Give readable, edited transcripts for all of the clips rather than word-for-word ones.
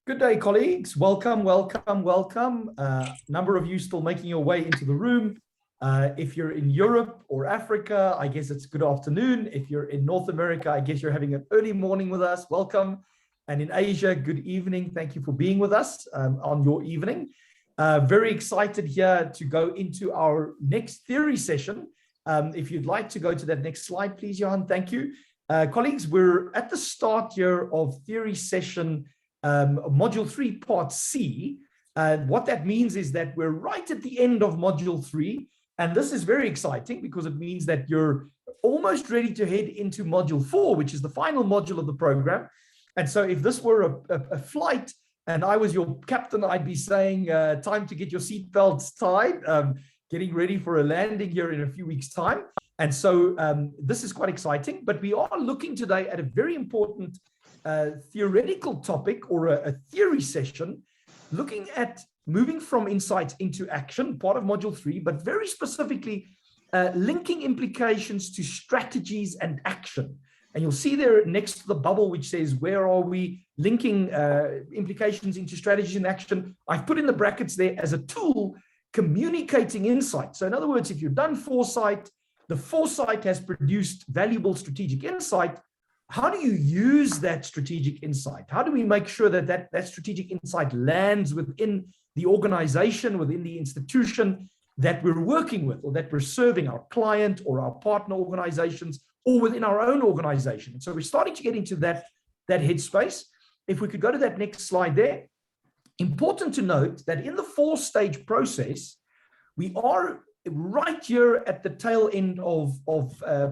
Good day, colleagues. Welcome, welcome, welcome. Number of you still making your way into the room. If you're in Europe or Africa, I guess it's good afternoon. If you're in North America, I guess you're having an early morning with us. Welcome. And in Asia, good evening. Thank you for being with us on your evening. Very excited here to go into our next theory session. If you'd like to go to that next slide, please, Johan. Thank you. Colleagues, we're at the start here of theory session module 3 part C. What that means is that we're right at the end of module 3, and this is very exciting because it means that you're almost ready to head into module 4, which is the final module of the program. And so if this were a flight and I was your captain, I'd be saying time to get your seatbelts tied, getting ready for a landing here in a few weeks' time. And so this is quite exciting, but we are looking today at a very important theoretical topic or a theory session looking at moving from insight into action, part of module 3, but very specifically linking implications to strategies and action. And you'll see there next to the bubble which says, where are we linking implications into strategies and action? I've put in the brackets there as a tool communicating insight. So in other words, if you've done foresight, the foresight has produced valuable strategic insight. How do you use that strategic insight? How do we make sure that that strategic insight lands within the organization, within the institution that we're working with, or that we're serving, our client or our partner organizations, or within our own organization? And so we're starting to get into that headspace. If we could go to that next slide there. Important to note that in the 4-stage process, we are right here at the tail end of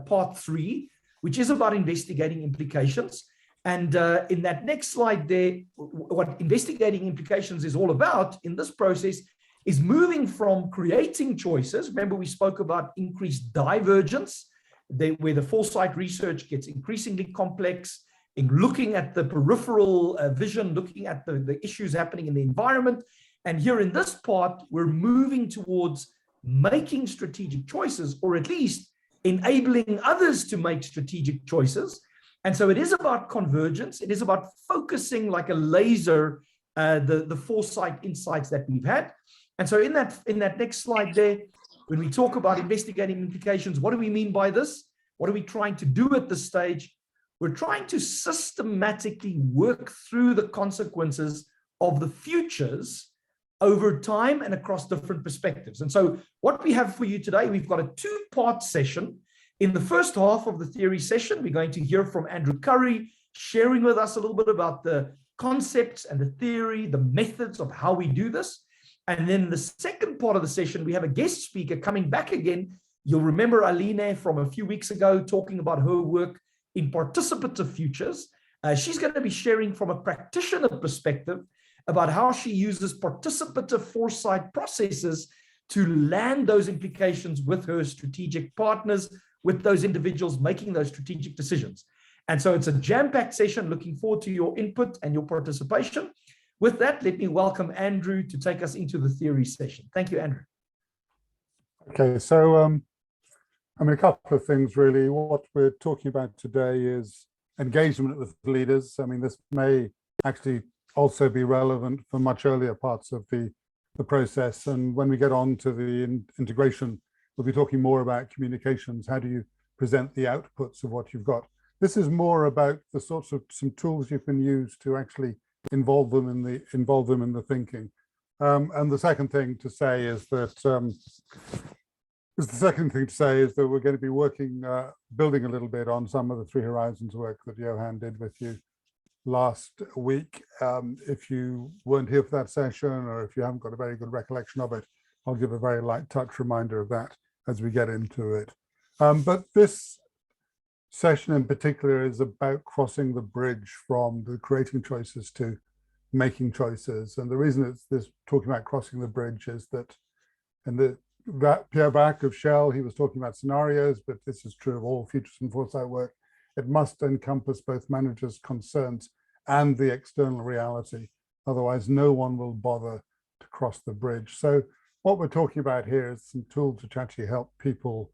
part 3, which is about investigating implications. And in that next slide there, what investigating implications is all about in this process is moving from creating choices. Remember, we spoke about increased divergence, where the foresight research gets increasingly complex, in looking at the peripheral vision, looking at the issues happening in the environment. And here in this part, we're moving towards making strategic choices, or at least enabling others to make strategic choices. And so it is about convergence. It is about focusing like a laser the foresight insights that we've had. And so in that next slide there, when we talk about investigating implications, what do we mean by this? What are we trying to do at this stage? We're trying to systematically work through the consequences of the futures over time and across different perspectives. And so what we have for you today, we've got a 2-part session. In the first half of the theory session, we're going to hear from Andrew Curry, sharing with us a little bit about the concepts and the theory, the methods of how we do this. And then the second part of the session, we have a guest speaker coming back again. You'll remember Aline from a few weeks ago talking about her work in participative futures. She's going to be sharing from a practitioner perspective about how she uses participative foresight processes to land those implications with her strategic partners, with those individuals making those strategic decisions. And so it's a jam-packed session. Looking forward to your input and your participation. With that, let me welcome Andrew to take us into the theory session. Thank you, Andrew. Okay, so a couple of things really. What we're talking about today is engagement with leaders. This may actually also be relevant for much earlier parts of the process. And when we get on to the integration, we'll be talking more about communications. How do you present the outputs of what you've got? This is more about the sorts of some tools you can use to actually involve them in the thinking. And the second thing to say is that we're going to be working, building a little bit on some of the Three Horizons work that Johan did with you last week. If you weren't here for that session, or if you haven't got a very good recollection of it, I'll give a very light touch reminder of that as we get into it. But this session in particular is about crossing the bridge from the creating choices to making choices. And the reason it's this talking about crossing the bridge is that Pierre Bach of Shell, he was talking about scenarios, but this is true of all futures and foresight work. It must encompass both managers' concerns and the external reality. Otherwise, no one will bother to cross the bridge. So what we're talking about here is some tools which actually help people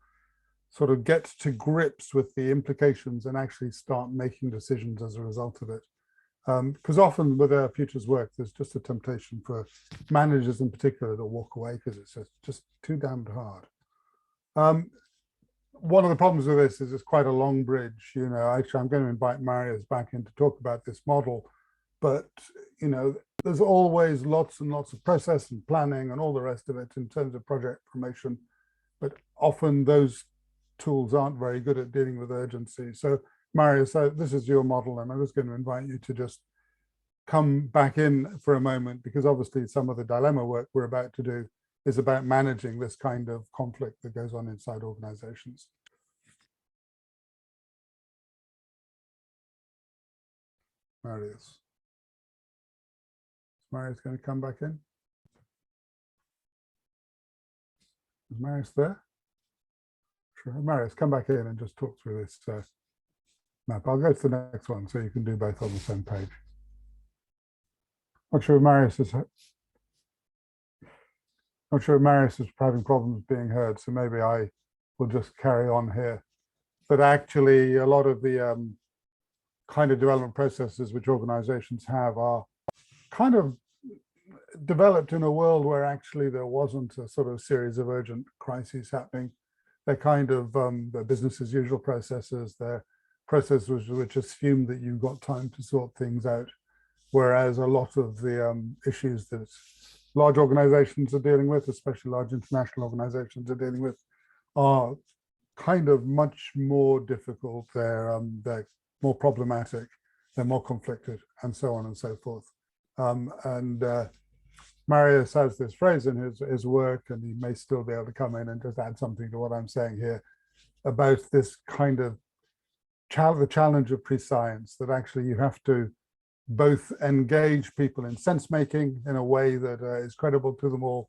sort of get to grips with the implications and actually start making decisions as a result of it. Because often with our futures work, there's just a temptation for managers in particular to walk away because it's just too damned hard. One of the problems with this is it's quite a long bridge. Actually, I'm going to invite Marius back in to talk about this model, but there's always lots and lots of process and planning and all the rest of it in terms of project promotion, but often those tools aren't very good at dealing with urgency. So Marius, this is your model, and I was going to invite you to just come back in for a moment, because obviously some of the dilemma work we're about to do is about managing this kind of conflict that goes on inside organizations. Marius. Is Marius going to come back in? Is Marius there? Sure. Marius, come back in and just talk through this map. I'll go to the next one so you can do both on the same page. Not sure Marius is having problems being heard, so maybe I will just carry on here. But actually, a lot of the kind of development processes which organizations have are kind of developed in a world where actually there wasn't a sort of series of urgent crises happening. They're kind of the business as usual processes. They're processes which assume that you've got time to sort things out, whereas a lot of the issues that large organizations are dealing with, especially large international organizations are dealing with, are kind of much more difficult. They're more problematic, they're more conflicted, and so on and so forth. Marius has this phrase in his work, and he may still be able to come in and just add something to what I'm saying here about this kind of the challenge of pre-science, that actually you have to both engage people in sense making in a way that is credible to them all,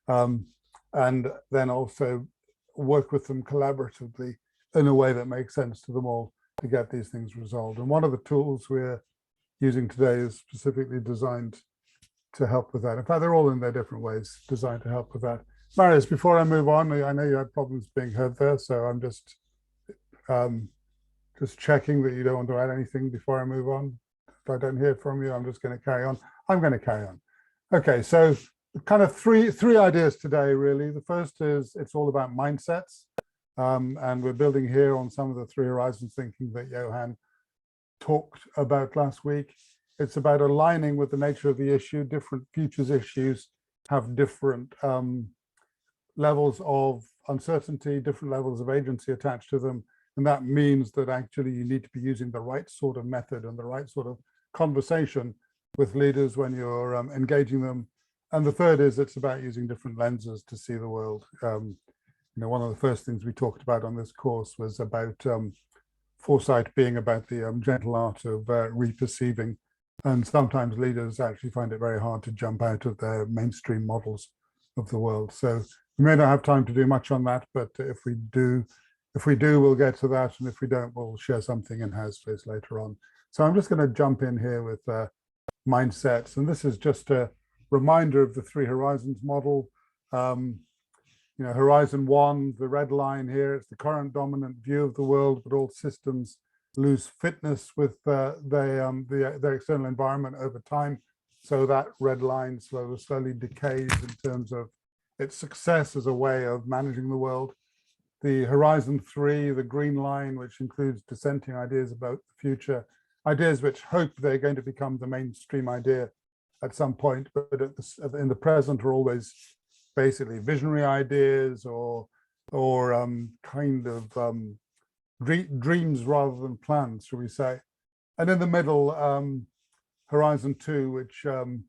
and then also work with them collaboratively in a way that makes sense to them all to get these things resolved. And one of the tools we're using today is specifically designed to help with that. In fact, they're all in their different ways designed to help with that. Marius, before I move on, I know you had problems being heard there, so I'm just checking that you don't want to add anything before I move on. If I don't hear from you, I'm just going to carry on. I'm going to carry on. Okay, so kind of three ideas today, really. The first is it's all about mindsets. And we're building here on some of the three horizons thinking that Johan talked about last week. It's about aligning with the nature of the issue. Different futures issues have different levels of uncertainty, different levels of agency attached to them. And that means that actually you need to be using the right sort of method and the right sort of conversation with leaders when you're engaging them. And the third is it's about using different lenses to see the world. One of the first things we talked about on this course was about foresight being about the gentle art of reperceiving. And sometimes leaders actually find it very hard to jump out of their mainstream models of the world. So we may not have time to do much on that, but if we do, we'll get to that. And if we don't, we'll share something in Headspace later on. So I'm just going to jump in here with mindsets. And this is just a reminder of the Three Horizons model. Horizon 1, the red line here, it's the current dominant view of the world, but all systems lose fitness with their external environment over time. So that red line slowly decays in terms of its success as a way of managing the world. The Horizon 3, the green line, which includes dissenting ideas about the future, ideas which hope they're going to become the mainstream idea at some point, but in the present are always basically visionary ideas or kind of dreams rather than plans, shall we say. And in the middle, Horizon 2, which the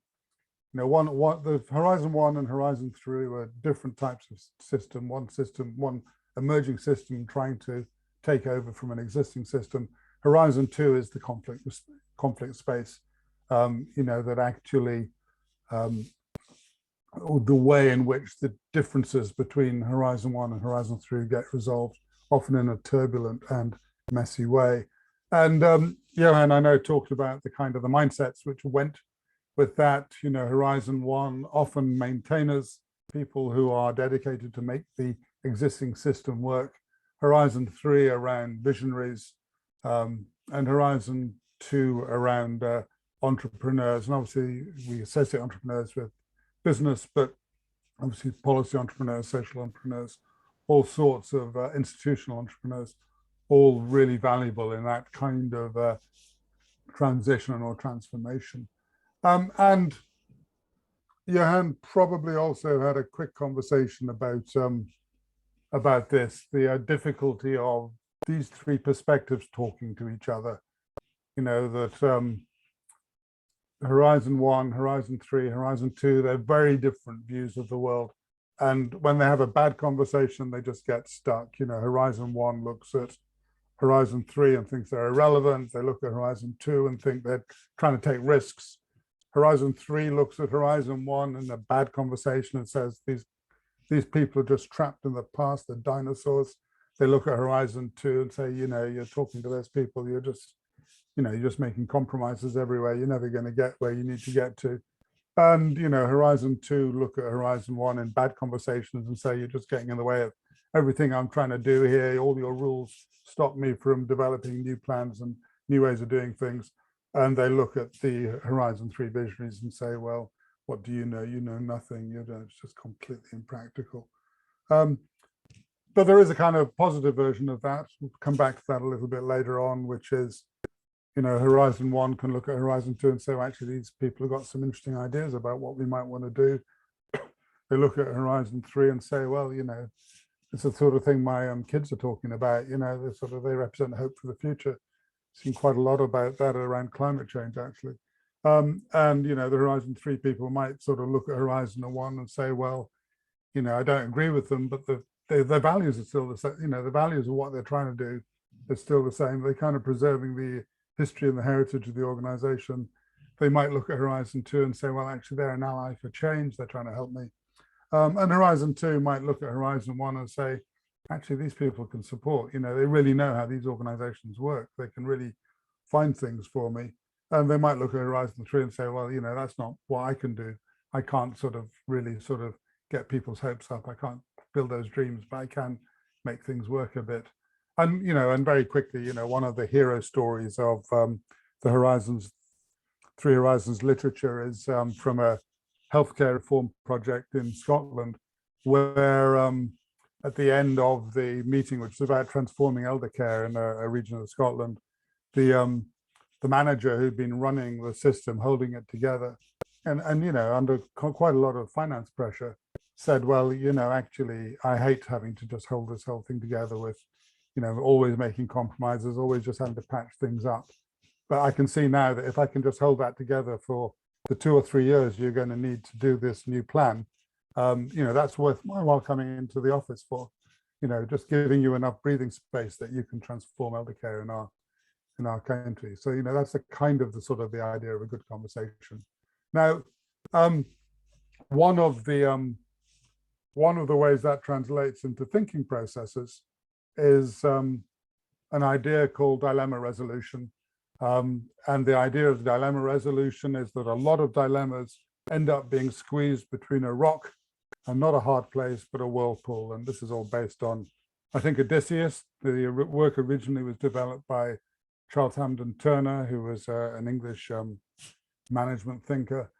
Horizon 1 and Horizon 3 were different types of system, one emerging system trying to take over from an existing system. Horizon 2 is the conflict space, that actually the way in which the differences between Horizon 1 and Horizon 3 get resolved, often in a turbulent and messy way. And Johan, I know, talked about the kind of the mindsets which went with that. Horizon 1, often maintainers, people who are dedicated to make the existing system work. Horizon 3 around visionaries, and Horizon 2 around entrepreneurs, and obviously we associate entrepreneurs with business, but obviously policy entrepreneurs, social entrepreneurs, all sorts of institutional entrepreneurs, all really valuable in that kind of transition or transformation. And Johan probably also had a quick conversation about this, the difficulty of these three perspectives talking to each other. You know, that Horizon 1, Horizon 3, Horizon 2, they're very different views of the world. And when they have a bad conversation, they just get stuck. You know, Horizon 1 looks at Horizon 3 and thinks they're irrelevant. They look at Horizon 2 and think they're trying to take risks. Horizon 3 looks at Horizon 1 in a bad conversation and says these people are just trapped in the past, they're dinosaurs. They look at Horizon 2 and say, you know, you're talking to those people, you're just making compromises everywhere. You're never going to get where you need to get to. And, you know, Horizon 2 look at Horizon 1 in bad conversations and say, you're just getting in the way of everything I'm trying to do here. All your rules stop me from developing new plans and new ways of doing things. And they look at the Horizon 3 visionaries and say, well, what do you know? You know nothing. It's just completely impractical. But there is a kind of positive version of that. We'll come back to that a little bit later on, which is, you know, Horizon 1 can look at Horizon 2 and say, well, actually, these people have got some interesting ideas about what we might want to do. They look at Horizon 3 and say, well, you know, it's the sort of thing my kids are talking about. You know, they represent hope for the future. Seen quite a lot about that around climate change, actually. And, you know, the Horizon 3 people might sort of look at Horizon 1 and say, well, you know, I don't agree with them, but their values are still the same. You know, the values of what they're trying to do is still the same. They're kind of preserving the history and the heritage of the organization. They might look at Horizon 2 and say, well, actually, they're an ally for change. They're trying to help me. And Horizon 2 might look at Horizon 1 and say, actually, these people can support. You know, they really know how these organizations work. They can really find things for me. And they might look at Horizon 3 and say, well, you know, that's not what I can do. I can't really get people's hopes up. I can't build those dreams, but I can make things work a bit. And, you know, and very quickly, you know, one of the hero stories of the Three Horizons literature is from a healthcare reform project in Scotland, where at the end of the meeting, which was about transforming elder care in a region of Scotland, the manager who'd been running the system, holding it together, and you know, under quite a lot of finance pressure, said, well, you know, actually, I hate having to just hold this whole thing together with, you know, always making compromises, always just having to patch things up. But I can see now that if I can just hold that together for the 2 or 3 years you're going to need to do this new plan, you know, that's worth my while coming into the office for, you know, just giving you enough breathing space that you can transform elder care in our country. So, you know, that's the kind of the idea of a good conversation. Now, one of the ways that translates into thinking processes is an idea called dilemma resolution. And the idea of dilemma resolution is that a lot of dilemmas end up being squeezed between a rock and not a hard place, but a whirlpool. And this is all based on, I think, Odysseus. The work originally was developed by Charles Hampden Turner, who was an English management thinker.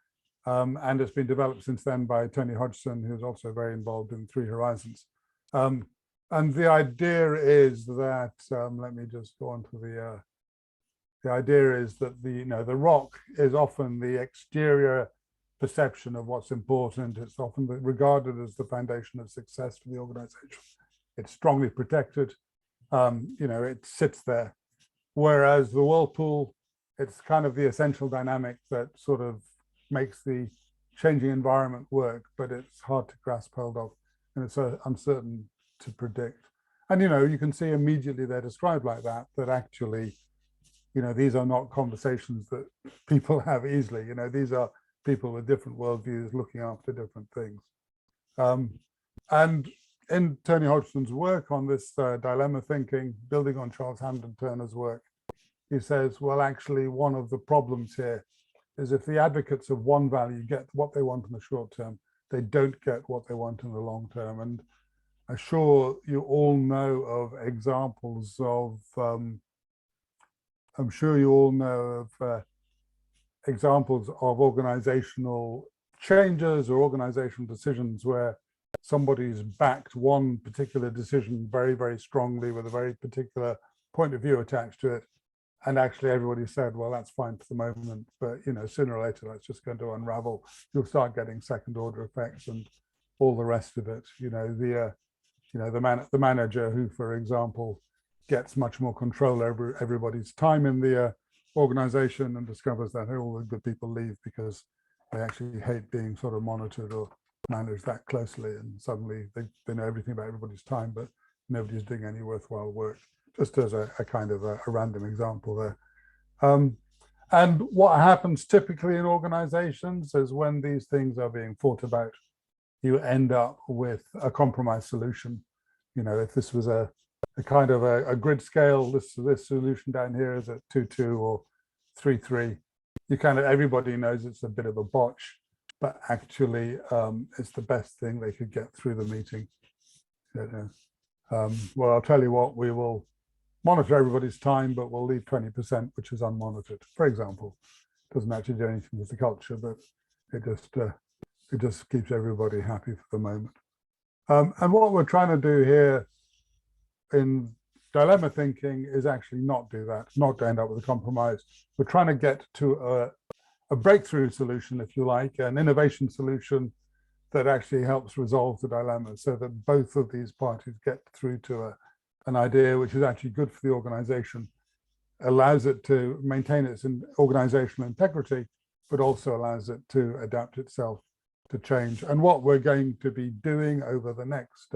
And it's been developed since then by Tony Hodgson, who's also very involved in Three Horizons. And the idea is that, let me just go on to the idea is that the rock is often the exterior perception of what's important. It's often regarded as the foundation of success for the organization. It's strongly protected. You know, it sits there. Whereas the whirlpool, it's kind of the essential dynamic that sort of makes the changing environment work, but it's hard to grasp hold of, and it's uncertain to predict. And, you know, you can see immediately they're described like that, that actually, you know, these are not conversations that people have easily. You know, these are people with different worldviews looking after different things. And in Tony Hodgson's work on this dilemma thinking, building on Charles Hampden Turner's work, he says, well, actually, one of the problems here is if the advocates of one value get what they want in the short term, they don't get what they want in the long term. And I'm sure you all know of examples of, I'm sure you all know of examples of organizational changes or organizational decisions where somebody's backed one particular decision very, very strongly with a very particular point of view attached to it. And actually everybody said, well, that's fine for the moment, but sooner or later, that's just going to unravel. You'll start getting second order effects and all the rest of it. The manager who, for example, gets much more control over everybody's time in the organization and discovers that all the good people leave because they actually hate being sort of monitored or managed that closely, and suddenly they know everything about everybody's time, but nobody's doing any worthwhile work. Just as a kind of a random example there. And what happens typically in organizations is when these things are being thought about, you end up with a compromise solution. If this was a kind of a grid scale, this solution down here is at 2.2 or 3.3, everybody knows it's a bit of a botch, but actually it's the best thing they could get through the meeting. Well, I'll tell you what, we will monitor everybody's time, but we'll leave 20%, which is unmonitored, for example. Doesn't actually do anything with the culture, but it just keeps everybody happy for the moment. And what we're trying to do here in dilemma thinking is actually not do that, not to end up with a compromise. We're trying to get to a breakthrough solution, if you like, an innovation solution that actually helps resolve the dilemma so that both of these parties get through to an idea which is actually good for the organization, allows it to maintain its organizational integrity, but also allows it to adapt itself to change. And what we're going to be doing over the next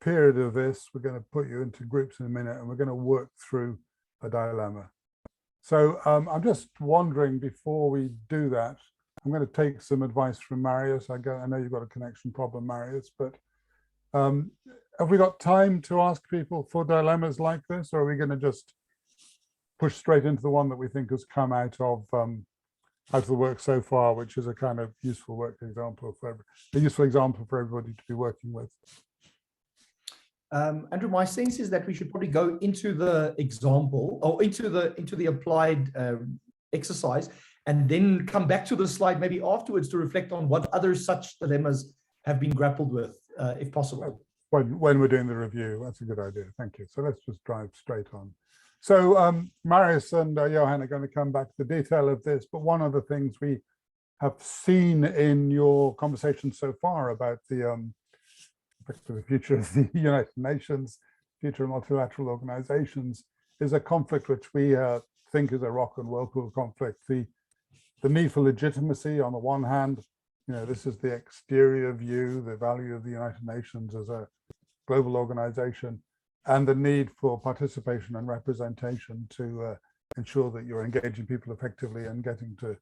period of this, we're going to put you into groups in a minute, and we're going to work through a dilemma. So I'm just wondering, before we do that, I'm going to take some advice from Marius. I know you've got a connection problem, Marius, but have we got time to ask people for dilemmas like this, or are we going to just push straight into the one that we think has come out of the work so far, which is a kind of useful example for everybody to be working with? Andrew, my sense is that we should probably go into the example or into the applied exercise, and then come back to the slide maybe afterwards to reflect on what other such dilemmas have been grappled with, if possible. When we're doing the review, that's a good idea. Thank you. So let's just drive straight on. So Marius and Johan are going to come back to the detail of this, but one of the things we have seen in your conversation so far about the future of the United Nations, future of multilateral organizations, is a conflict which we think is a rock and whirlpool conflict. The need for legitimacy on the one hand, this is the exterior view, the value of the United Nations as a global organization, and the need for participation and representation to ensure that you're engaging people effectively and getting to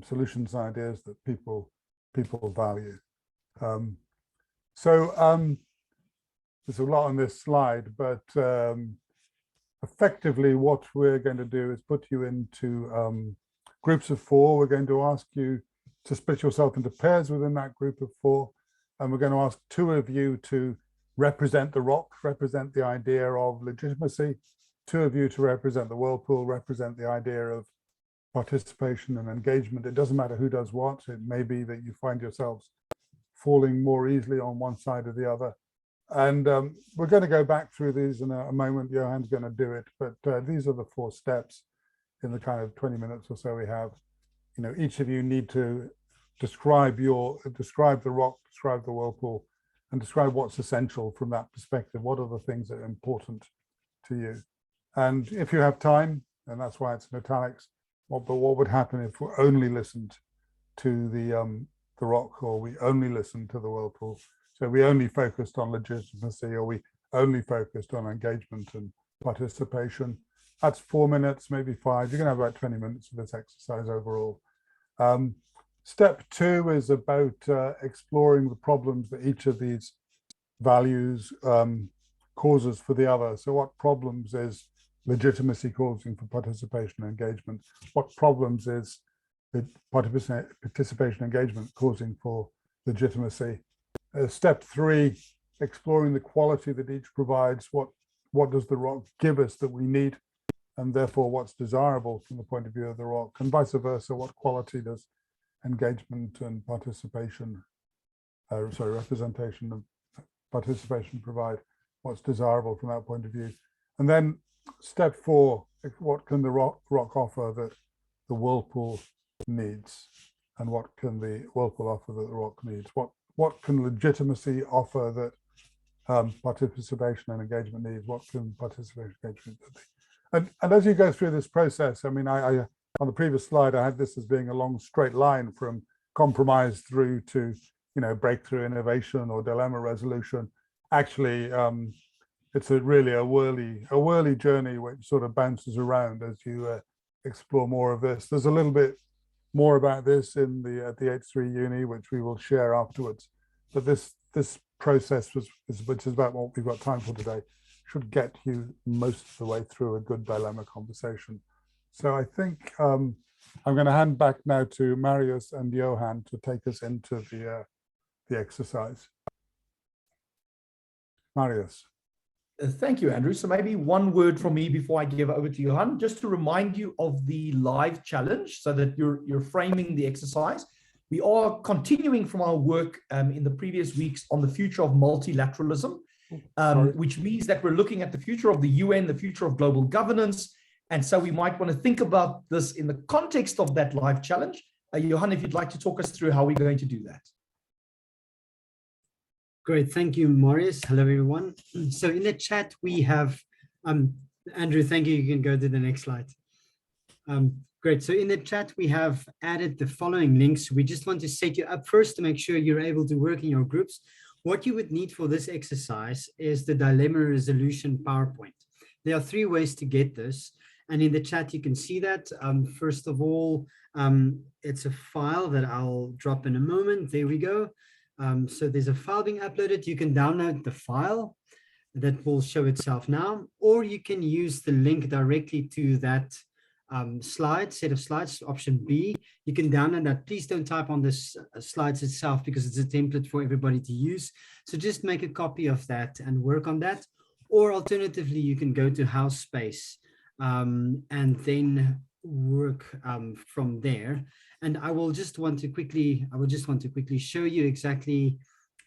solutions and ideas that people value. There's a lot on this slide, but effectively what we're going to do is put you into groups of 4. We're going to ask you to split yourself into pairs within that group of 4, and we're going to ask 2 of you to represent the rock, represent the idea of legitimacy, 2 of you to represent the whirlpool, represent the idea of participation and engagement. It doesn't matter who does what. It may be that you find yourselves falling more easily on one side or the other. And we're going to go back through these in a moment. Johan's going to do it, but these are the 4 steps in the kind of 20 minutes or so we have. Each of you need to describe the rock, describe the whirlpool, and describe what's essential from that perspective. What are the things that are important to you? And if you have time, and that's why it's in italics, but what would happen if we only listened to the rock, or we only listened to the whirlpool? So we only focused on legitimacy, or we only focused on engagement and participation. That's 4 minutes, maybe 5. You're going to have about 20 minutes of this exercise overall. Step 2 is about exploring the problems that each of these values causes for the other. So what problems is legitimacy causing for participation and engagement? What problems is the participation engagement causing for legitimacy? Step 3, exploring the quality that each provides. What does the rock give us that we need and therefore what's desirable from the point of view of the ROC, and vice versa, what quality does engagement and participation, representation and participation provide, what's desirable from that point of view. And then step 4, what can the ROC offer that the Whirlpool needs, and what can the Whirlpool offer that the ROC needs? What can legitimacy offer that participation and engagement needs? What can participation and engagement be? And as you go through this process, I mean, I on the previous slide, I had this as being a long straight line from compromise through to, breakthrough innovation or dilemma resolution. Actually, it's really a whirly journey which sort of bounces around as you explore more of this. There's a little bit more about this in the H3 Uni, which we will share afterwards. But this process, which is about what we've got time for today, should get you most of the way through a good dilemma conversation. So I think I'm going to hand back now to Marius and Johan to take us into the exercise. Marius. Thank you, Andrew. So maybe one word from me before I give over to Johan, just to remind you of the live challenge so that you're framing the exercise. We are continuing from our work in the previous weeks on the future of multilateralism, which means that we're looking at the future of the UN, the future of global governance. And so we might want to think about this in the context of that live challenge. Johan, if you'd like to talk us through how we're going to do that. Great, thank you, Marius. Hello, everyone. So in the chat, we have, Andrew, thank you. You can go to the next slide. Great, so in the chat, we have added the following links. We just want to set you up first to make sure you're able to work in your groups. What you would need for this exercise is the dilemma resolution PowerPoint. There are 3 ways to get this. And in the chat, you can see that. First of all, it's a file that I'll drop in a moment. There we go. So there's a file being uploaded. You can download the file that will show itself now, or you can use the link directly to that set of slides, option B. You can download that. Please don't type on this slides itself because it's a template for everybody to use. So just make a copy of that and work on that. Or alternatively, you can go to HouseSpace and then work from there. And I will just want to quickly show you exactly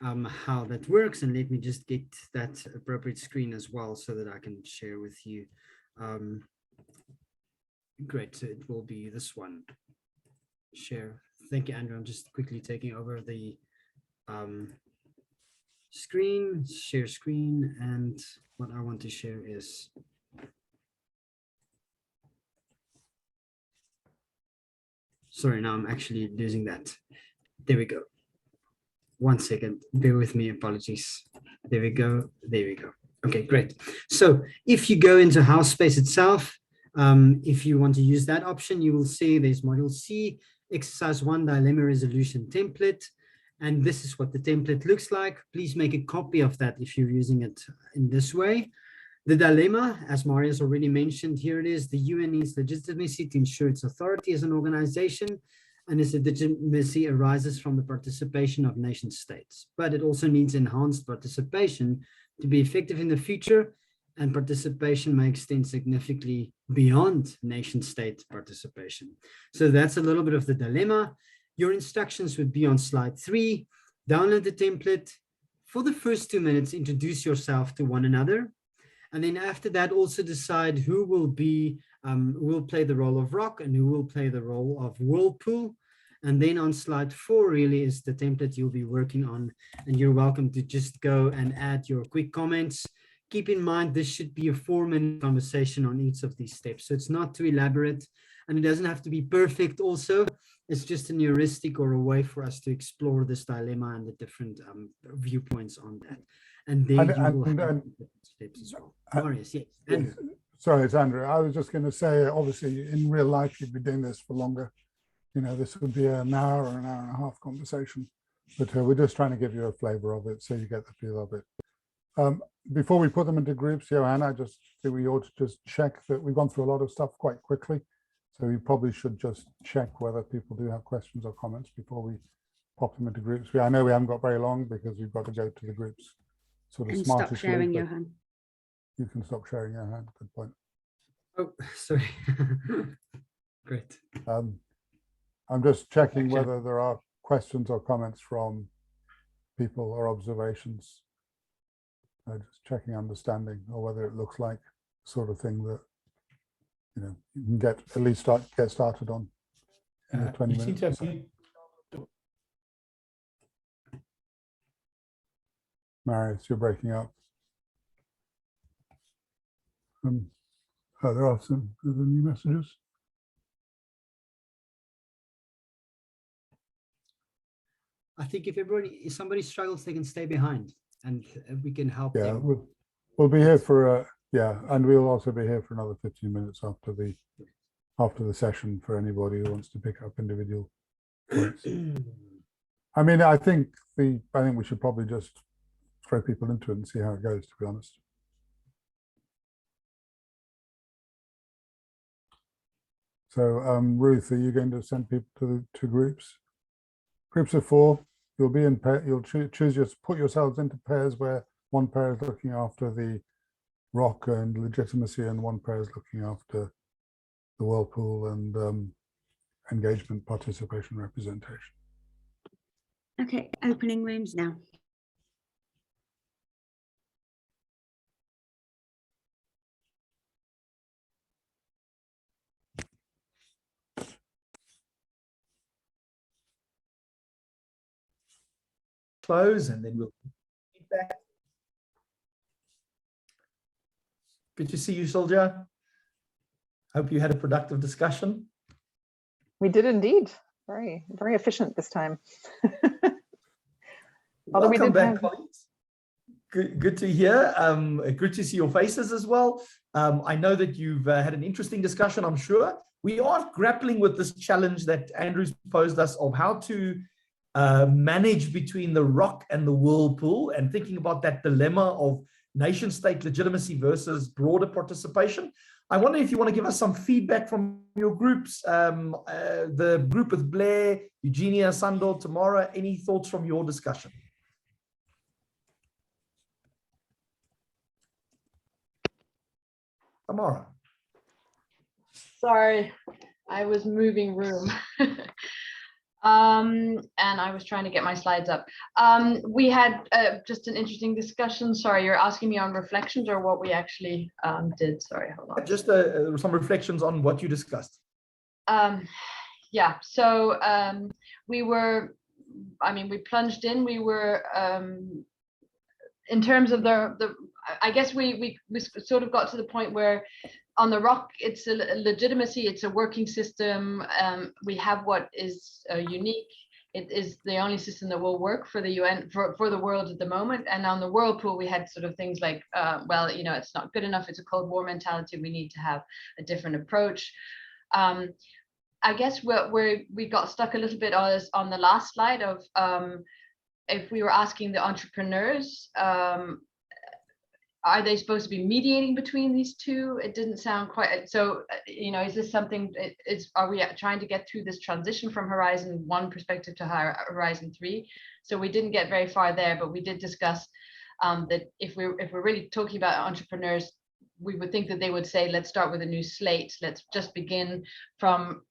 how that works. And let me just get that appropriate screen as well so that I can share with you. Great, so it will be this one. Share. Thank you, Andrew. I'm just quickly taking over the screen, share screen, and what I want to share is sorry, now I'm actually losing that. There we go. 1 second, bear with me, apologies. There we go, there we go. Okay, great. So if you go into HouseSpace itself, if you want to use that option, you will see there's module C, exercise 1, dilemma resolution template. And this is what the template looks like. Please make a copy of that if you're using it in this way. The dilemma, as Marius already mentioned, here it is. The UN needs legitimacy to ensure its authority as an organization, and its legitimacy arises from the participation of nation states. But it also needs enhanced participation to be effective in the future, and participation may extend significantly beyond nation state participation. So that's a little bit of the dilemma. Your instructions would be on slide 3. Download the template. For the first 2 minutes, introduce yourself to one another. And then after that, also decide who will play the role of ROC and who will play the role of Whirlpool. And then on slide 4 really is the template you'll be working on. And you're welcome to just go and add your quick comments. Keep in mind, this should be a 4-minute conversation on each of these steps. So it's not too elaborate and it doesn't have to be perfect also. It's just an heuristic or a way for us to explore this dilemma and the different viewpoints on that. And then you will have steps as well. Marius, yes. Andrew. Sorry, it's Andrew. I was just going to say, obviously, in real life, you'd be doing this for longer. You know, this would be an hour or an hour and a half conversation. But we're just trying to give you a flavor of it so you get the feel of it. Before we put them into groups, Johan, I just think we ought to just check that we've gone through a lot of stuff quite quickly. So we probably should just check whether people do have questions or comments before we pop them into groups. I know we haven't got very long because we've got to go to the groups. Sort of and stop sharing, Johan. You can stop sharing, Johan. Good point. Oh, sorry. Great. I'm just checking Okay. whether there are questions or comments from people or observations. Just checking understanding, or whether it looks like the sort of thing that you can get at least get started on in the 20 You seem minutes. to have Marius, you're breaking up. There are some new messages. I think if somebody struggles, they can stay behind, and we can help Yeah, them. we'll be here for yeah, and we'll also be here for another 15 minutes after the session for anybody who wants to pick up individual points. I mean, I think we should probably just throw people into it and see how it goes, to be honest. So, Ruth, are you going to send people to groups? Groups of 4. You'll be in pair. You'll put yourselves into pairs where one pair is looking after the rock and legitimacy, and one pair is looking after the whirlpool and engagement, participation, representation. Okay, opening rooms now. close, and then we'll feedback. Good to see you, Sylvia. Hope you had a productive discussion. We did indeed. Very, very efficient this time. Although we Welcome did back, have... colleagues. Good to hear. Good to see your faces as well. I know that you've had an interesting discussion, I'm sure. We are grappling with this challenge that Andrew's posed us of how to manage between the rock and the whirlpool, and thinking about that dilemma of nation state legitimacy versus broader participation. I wonder if you want to give us some feedback from your groups, the group with Blair, Eugenia, Sandor, Tamara. Any thoughts from your discussion? Tamara. Sorry, I was moving room. And I was trying to get my slides up. We had just an interesting discussion. Sorry, you're asking me on reflections or what we actually did. Sorry, hold on. Just some reflections on what you discussed. Yeah, so we plunged in. We were, in terms of I guess we sort of got to the point where on the rock, it's a legitimacy, it's a working system. We have what is unique. It is the only system that will work for the UN, for the world at the moment. And on the whirlpool, we had sort of things like, well, it's not good enough. It's a Cold War mentality. We need to have a different approach. I guess where we got stuck a little bit on the last slide of if we were asking the entrepreneurs, are they supposed to be mediating between these two? It didn't sound quite so. Is this something? Are we trying to get through this transition from Horizon 1 perspective to Horizon 3? So we didn't get very far there, but we did discuss that if we're really talking about entrepreneurs, we would think that they would say, let's start with a new slate. Let's just begin from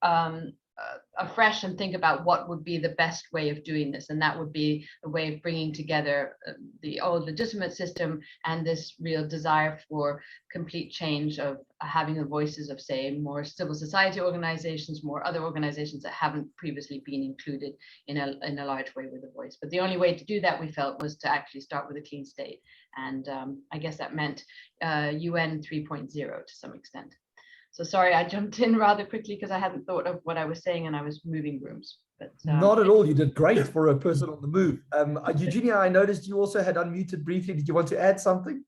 afresh and think about what would be the best way of doing this, and that would be a way of bringing together the old legitimate system and this real desire for complete change of having the voices of, say, more civil society organizations, more other organizations that haven't previously been included in a large way with a voice. But the only way to do that, we felt, was to actually start with a clean state, and I guess that meant UN 3.0 to some extent. So sorry, I jumped in rather quickly because I hadn't thought of what I was saying and I was moving rooms. But not at all. You did great for a person on the move. Eugenia, I noticed you also had unmuted briefly. Did you want to add something?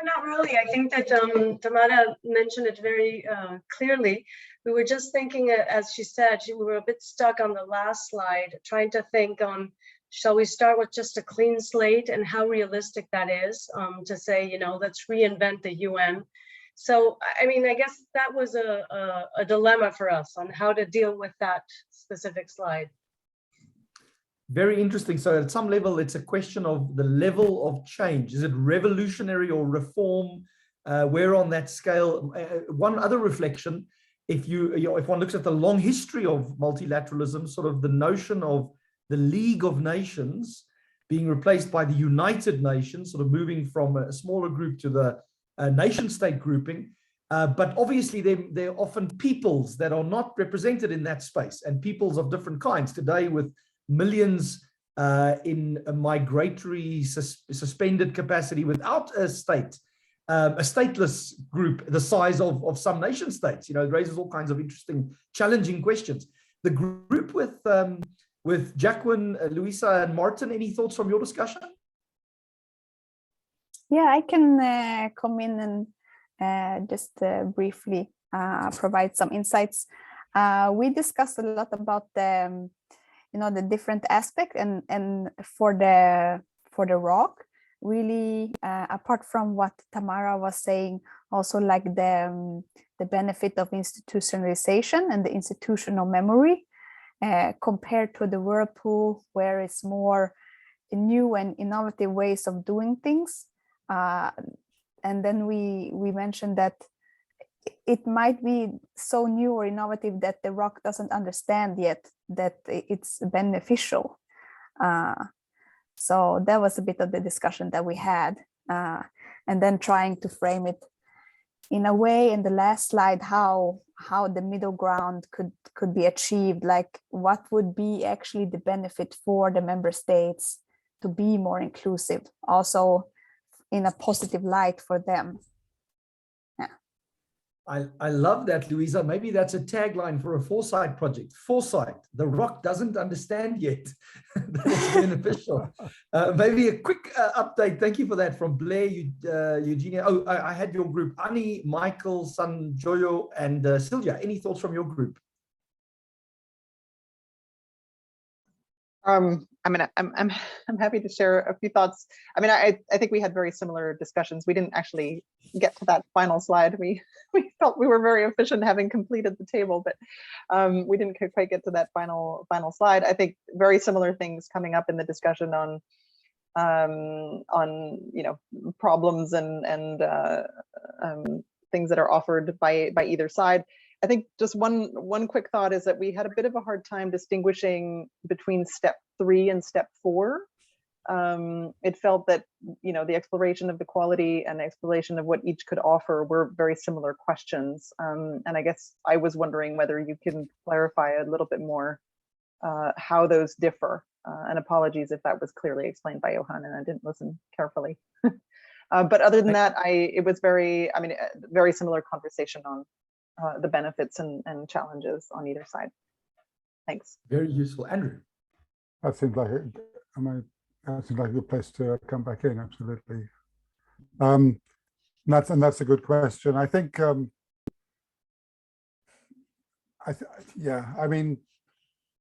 Not really. I think that Tamara mentioned it very clearly. We were just thinking, as she said, we were a bit stuck on the last slide, trying to think on, shall we start with just a clean slate and how realistic that is to say, let's reinvent the UN. So, I mean, I guess that was a dilemma for us on how to deal with that specific slide. Very interesting. So at some level, it's a question of the level of change. Is it revolutionary or reform? Where on that scale? One other reflection, if if one looks at the long history of multilateralism, sort of the notion of the League of Nations being replaced by the United Nations, sort of moving from a smaller group to the nation state grouping. But obviously, there are often peoples that are not represented in that space, and peoples of different kinds. Today, with millions in a migratory suspended capacity without a state, a stateless group the size of some nation states, it raises all kinds of interesting, challenging questions. The group with Jacqueline, Louisa, and Martin, any thoughts from your discussion? Yeah, I can come in and just briefly provide some insights. We discussed a lot about the the different aspect and for the ROC, really apart from what Tamara was saying, also like the benefit of institutionalization and the institutional memory compared to the Whirlpool, where it's more new and innovative ways of doing things. And then we mentioned that it might be so new or innovative that the ROC doesn't understand yet that it's beneficial. So that was a bit of the discussion that we had. And then trying to frame it in a way in the last slide, how the middle ground could be achieved, like what would be actually the benefit for the member states to be more inclusive, also in a positive light for them. I love that, Louisa. Maybe that's a tagline for a Foresight project. Foresight, the ROC doesn't understand yet that it's beneficial. Maybe a quick update. Thank you for that from Blair, Eugenia. Oh, I had your group, Ani, Michael, Sanjoyo, and Sylvia. Any thoughts from your group? I'm happy to share a few thoughts. I think we had very similar discussions. We didn't actually get to that final slide. We felt we were very efficient having completed the table, but we didn't quite get to that final slide. I think very similar things coming up in the discussion on problems and things that are offered by either side. I think just one quick thought is that we had a bit of a hard time distinguishing between step 3 and step 4. It felt that the exploration of the quality and exploration of what each could offer were very similar questions. And I guess I was wondering whether you can clarify a little bit more how those differ. And apologies if that was clearly explained by Johan and I didn't listen carefully. But other than that, it was very similar conversation on the benefits and challenges on either side. Thanks. Very useful. Andrew. That seems like a good place to come back in. Absolutely. That's a good question. I think.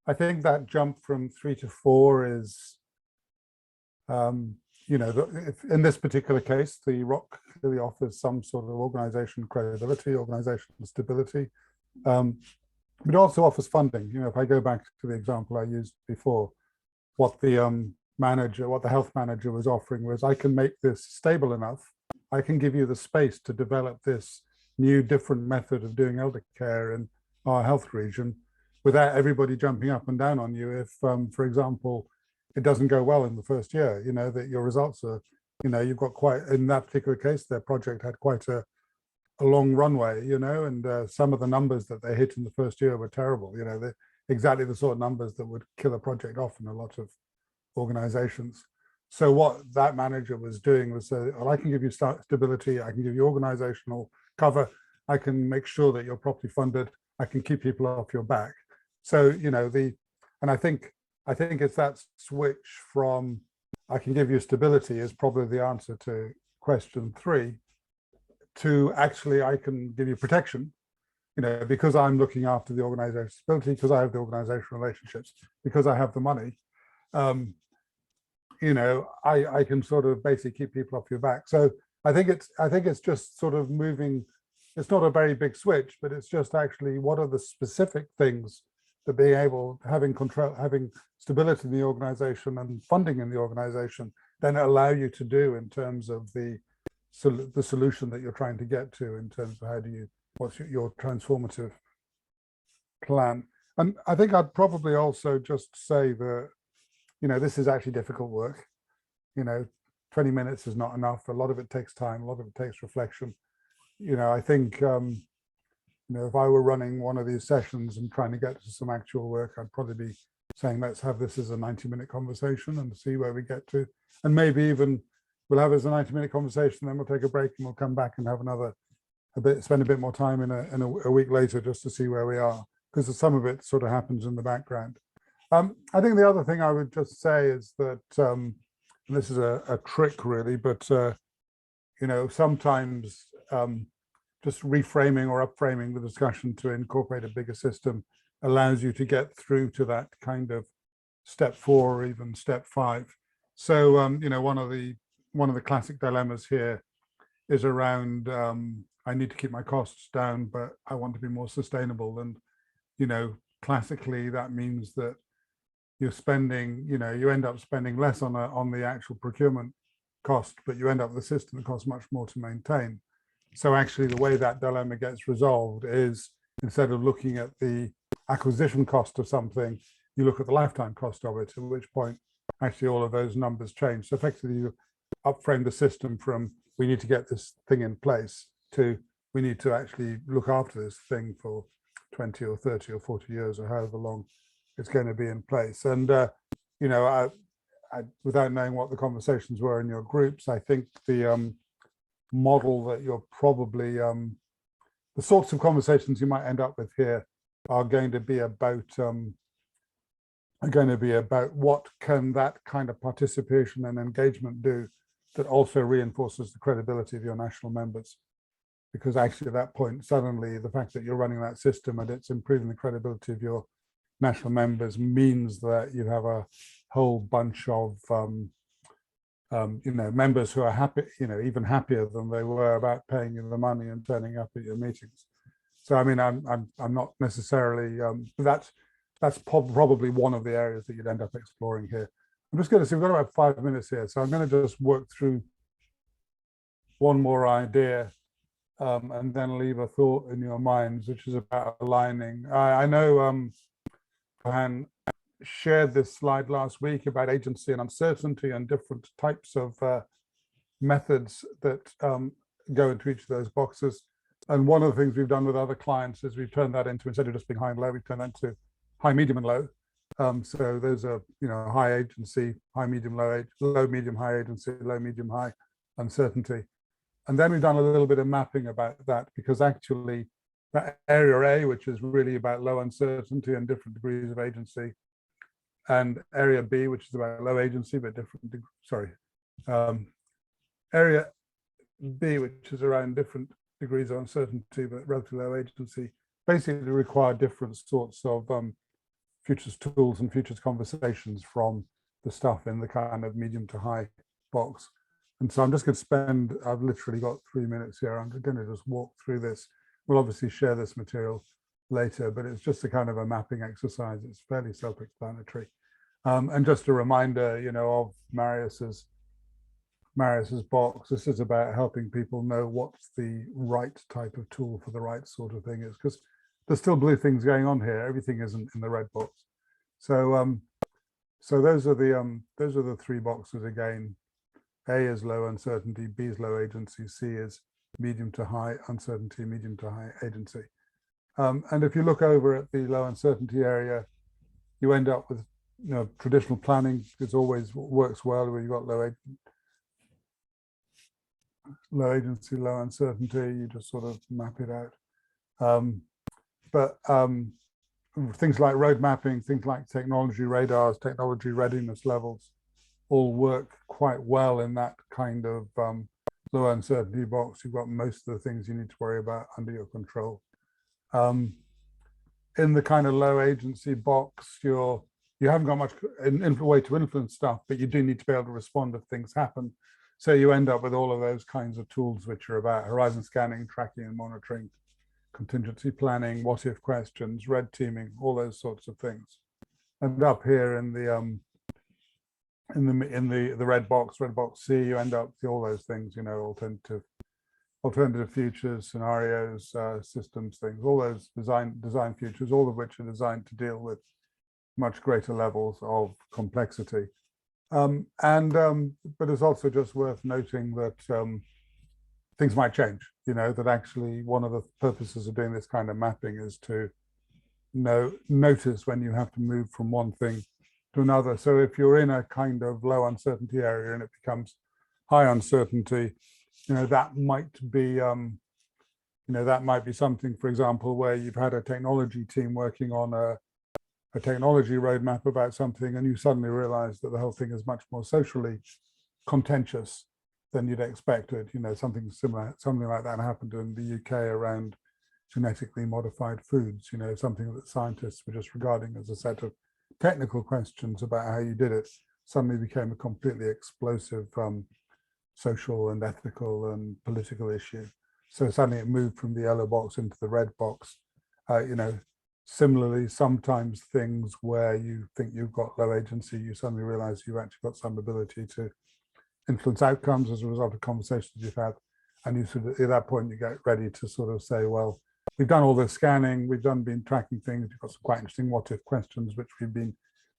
I think that jump from 3 to 4 is, in this particular case, the ROC really offers some sort of organization credibility, organizational stability. It also offers funding. If I go back to the example I used before, what the health manager was offering was, I can make this stable enough. I can give you the space to develop this new, different method of doing elder care in our health region without everybody jumping up and down on you if, for example, it doesn't go well in the first year, that your results are, you've got quite, in that particular case, their project had quite a long runway, and some of the numbers that they hit in the first year were terrible. They're exactly the sort of numbers that would kill a project off in a lot of organizations. So what that manager was doing was say, well, I can give you stability, I can give you organizational cover, I can make sure that you're properly funded, I can keep people off your back. So, and I think it's that switch from I can give you stability is probably the answer to question 3, to actually I can give you protection, because I'm looking after the organizational stability, because I have the organizational relationships, because I have the money, I can sort of basically keep people off your back. So I think it's just sort of moving. It's not a very big switch, but it's just actually what are the specific things that being able, having control, having stability in the organization and funding in the organization, then allow you to do in terms of the solution that you're trying to get to, in terms of how do you, what's your transformative plan. And I think I'd probably also just say that, you know, this is actually difficult work. You know, 20 minutes is not enough. A lot of it takes time, a lot of it takes reflection. You know, I think, you know, if I were running one of these sessions and trying to get to some actual work, I'd probably be saying, let's have this as a 90-minute conversation and see where we get to. And maybe even we'll have it as a 90-minute conversation, then we'll take a break and we'll come back and have another, spend a bit more time in a week later just to see where we are, because some of it sort of happens in the background. I think the other thing I would just say is that, and this is a trick really, but, you know, sometimes just reframing or upframing the discussion to incorporate a bigger system allows you to get through to that kind of step 4 or even step 5. So, you know, one of the classic dilemmas here is around, I need to keep my costs down, but I want to be more sustainable. And, you know, classically, that means that you're spending, you know, you end up spending less on the actual procurement cost, but you end up with a system that costs much more to maintain. So actually the way that dilemma gets resolved is, instead of looking at the acquisition cost of something, you look at the lifetime cost of it, at which point actually all of those numbers change. So effectively you upframe the system from, we need to get this thing in place, to we need to actually look after this thing for 20 or 30 or 40 years or however long it's going to be in place. And, you know, I, without knowing what the conversations were in your groups, I think the model that you're probably, the sorts of conversations you might end up with here are going to be about what can that kind of participation and engagement do that also reinforces the credibility of your national members. Because actually at that point, suddenly the fact that you're running that system and it's improving the credibility of your national members means that you have a whole bunch of you know, members who are happy, you know, even happier than they were about paying you the money and turning up at your meetings. So I mean, I'm not necessarily, that's probably one of the areas that you'd end up exploring here. I'm just going to see, we've got about 5 minutes here, so I'm going to just work through one more idea and then leave a thought in your minds, which is about aligning. I know Johan shared this slide last week about agency and uncertainty and different types of methods that go into each of those boxes. And one of the things we've done with other clients is we've turned that into, instead of just being high and low, we've turned that into high, medium, and low. So there's a, you know, high agency, high, medium, low, medium, high agency, low, medium, high uncertainty. And then we've done a little bit of mapping about that, because actually that area A, which is really about low uncertainty and different degrees of agency, and area B, which is about low agency but different, area B, which is around different degrees of uncertainty but relatively low agency, basically require different sorts of futures tools and futures conversations from the stuff in the kind of medium to high box. And so I'm just going to spend, I've literally got 3 minutes here. I'm going to just walk through this. We'll obviously share this material later, but it's just a kind of a mapping exercise. It's fairly self-explanatory. And just a reminder, you know, of Marius's box. This is about helping people know what's the right type of tool for the right sort of thing is, because there's still blue things going on here. Everything isn't in the red box. So so those are the 3 boxes again. A is low uncertainty, B is low agency, C is medium to high uncertainty, medium to high agency. And if you look over at the low uncertainty area, you end up with, you know, traditional planning. It always works well where you've got low agency, low uncertainty. You just sort of map it out. But things like road mapping, things like technology radars, technology readiness levels, all work quite well in that kind of low uncertainty box. You've got most of the things you need to worry about under your control. In the kind of low agency box, you haven't got much way to influence stuff, but you do need to be able to respond if things happen. So you end up with all of those kinds of tools, which are about horizon scanning, tracking, and monitoring, contingency planning, what if questions, red teaming, all those sorts of things. And up here in the red box C, you end up with all those things, you know, alternative futures, scenarios, systems, things, all those design futures, all of which are designed to deal with much greater levels of complexity. But it's also just worth noting that things might change, you know, that actually one of the purposes of doing this kind of mapping is to notice when you have to move from one thing to another. So if you're in a kind of low uncertainty area and it becomes high uncertainty, you know, that might be, that might be something, for example, where you've had a technology team working on a technology roadmap about something, and you suddenly realize that the whole thing is much more socially contentious than you'd expected. You know, something similar, something like that happened in the UK around genetically modified foods, you know, something that scientists were just regarding as a set of technical questions about how you did it, suddenly became a completely explosive social and ethical and political issue. So suddenly it moved from the yellow box into the red box. You know, similarly, sometimes things where you think you've got low agency, you suddenly realize you've actually got some ability to influence outcomes as a result of conversations you've had. And you sort of, at that point, you get ready to sort of say, well, we've done all this scanning, we've been tracking things, we've got some quite interesting what if questions, which we've been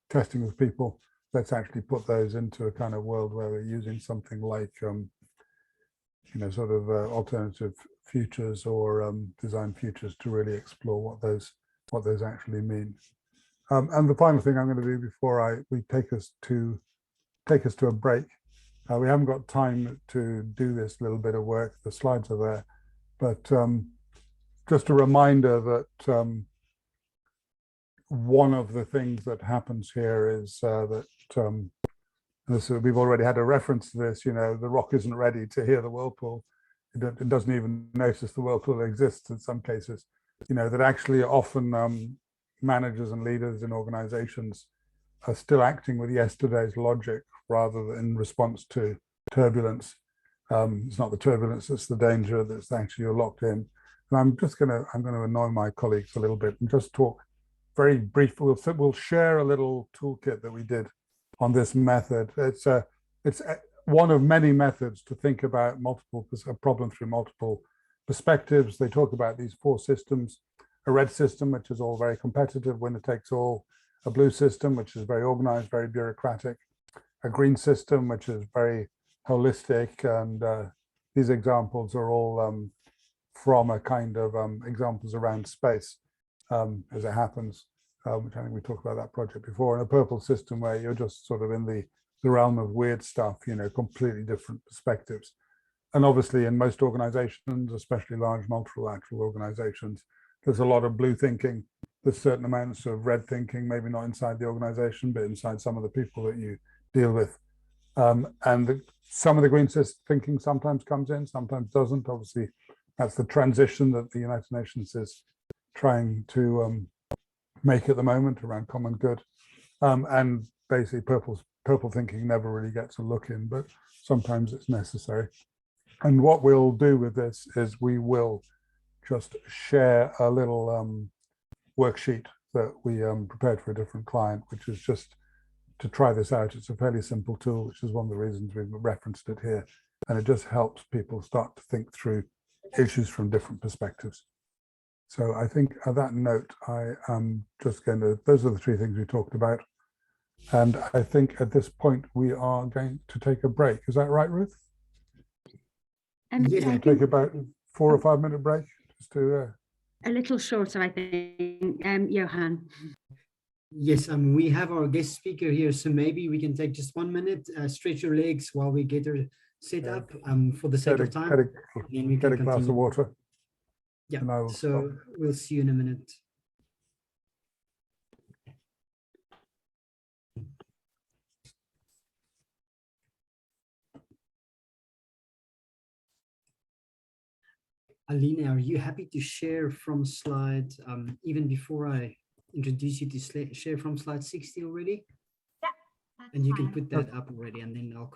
testing with people. Let's actually put those into a kind of world where we're using something like, you know, sort of alternative futures or design futures to really explore what those actually mean. And the final thing I'm going to do before we take us to a break. We haven't got time to do this little bit of work. The slides are there, but just a reminder that one of the things that happens here is that we've already had a reference to this. You know, the rock isn't ready to hear the whirlpool. It doesn't even notice the whirlpool exists in some cases. You know, that actually often managers and leaders in organizations are still acting with yesterday's logic rather than in response to turbulence. It's not the turbulence that's the danger, that's actually you're locked in. And I'm going to annoy my colleagues a little bit and just talk very briefly. We'll share a little toolkit that we did on this method. It's one of many methods to think about a problem through multiple perspectives. They talk about these 4 systems: a red system, which is all very competitive, winner takes all; a blue system, which is very organized, very bureaucratic; a green system, which is very holistic. And these examples are all from a kind of examples around space, as it happens, which I think we talked about that project before. And a purple system, where you're just sort of in the realm of weird stuff, you know, completely different perspectives. And obviously in most organizations, especially large multilateral organizations, there's a lot of blue thinking. There's certain amounts of red thinking, maybe not inside the organization, but inside some of the people that you deal with. Some of the green thinking sometimes comes in, sometimes doesn't. Obviously, that's the transition that the United Nations is trying to make at the moment around common good. And basically purple thinking never really gets a look in, but sometimes it's necessary. And what we'll do with this is we will just share a little worksheet that we prepared for a different client, which is just to try this out. It's a fairly simple tool, which is one of the reasons we've referenced it here. And it just helps people start to think through issues from different perspectives. So I think on that note, I am just going to, those are the 3 things we talked about. And I think at this point, we are going to take a break. Is that right, Ruth? Yeah, I Take think about 4 or 5 minute break just to a little shorter, I think, Johan. Yes, we have our guest speaker here, so maybe we can take just 1 minute, stretch your legs while we get her set up for the sake of time. Then we get can a glass of continue. water. Yeah, And I will so stop. we'll see you in a minute. Alina, are you happy to share from slide, even before I introduce you to share from slide 60 already? Yeah. And you can put that up already, and then I'll,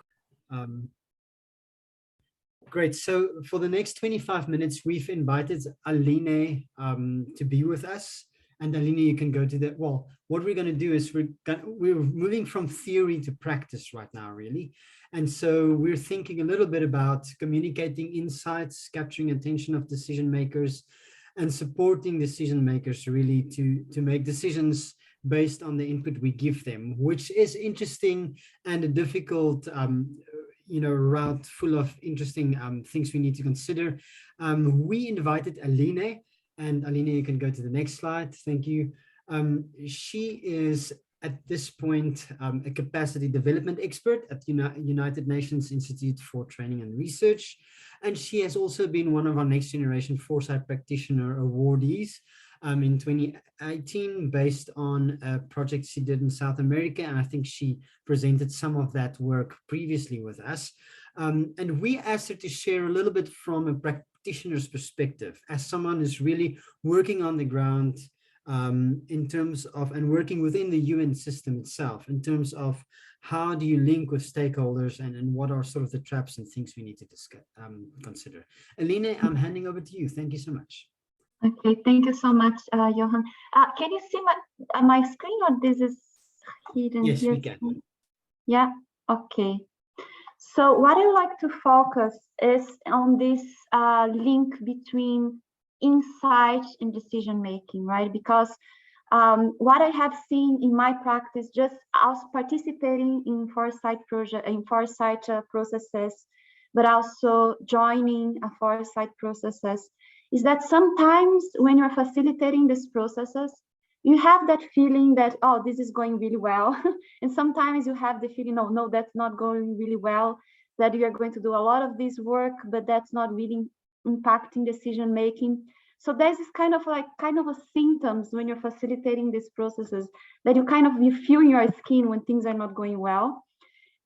Great. So for the next 25 minutes, we've invited Aline to be with us. And Aline, you can go to the, well, what we're going to do is we're moving from theory to practice right now, really. And so we're thinking a little bit about communicating insights, capturing attention of decision makers, and supporting decision makers really to make decisions based on the input we give them, which is interesting and a difficult route full of interesting things we need to consider. We invited Aline, and Aline, you can go to the next slide. Thank you. She is at this point a capacity development expert at United Nations Institute for Training and Research. And she has also been one of our Next Generation Foresight Practitioner awardees in 2018 based on a project she did in South America. And I think she presented some of that work previously with us. And we asked her to share a little bit from a practitioner's perspective as someone who's really working on the ground in terms of, and working within the UN system itself, in terms of how do you link with stakeholders and what are sort of the traps and things we need to discuss, consider. Aline, I'm handing over to you. Thank you so much. Okay, thank you so much, Johan. Can you see my screen, or this is hidden? Yes, here? we can. Yeah, okay. So what I like to focus is on this link between insight and decision making, right? Because what I have seen in my practice, just as participating in foresight project, in foresight processes, but also joining a foresight processes, is that sometimes when you're facilitating these processes, you have that feeling that, oh, this is going really well. And sometimes you have the feeling, no, that's not going really well, that you're going to do a lot of this work, but that's not really impacting decision making. So there's this kind of a symptoms when you're facilitating these processes that you feel in your skin when things are not going well.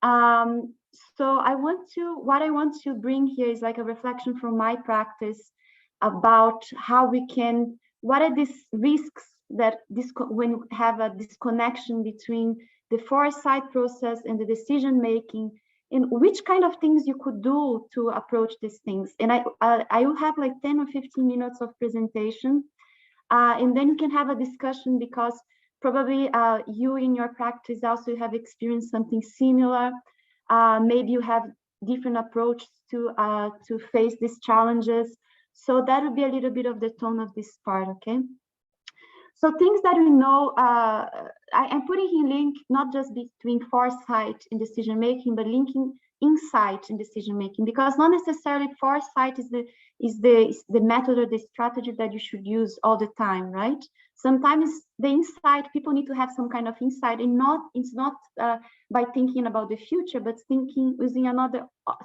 So what I want to bring here is like a reflection from my practice about how we can, what are these risks that when you have a disconnection between the foresight process and the decision making, and which kind of things you could do to approach these things. And I will have like 10 or 15 minutes of presentation, and then you can have a discussion, because probably you in your practice also have experienced something similar. Maybe you have different approach to face these challenges. So that would be a little bit of the tone of this part, okay? So things that we know, I'm putting here link not just between foresight and decision making, but linking insight and decision making, because not necessarily foresight is the method or the strategy that you should use all the time, right? Sometimes the insight, people need to have some kind of insight, and it's not by thinking about the future, but thinking using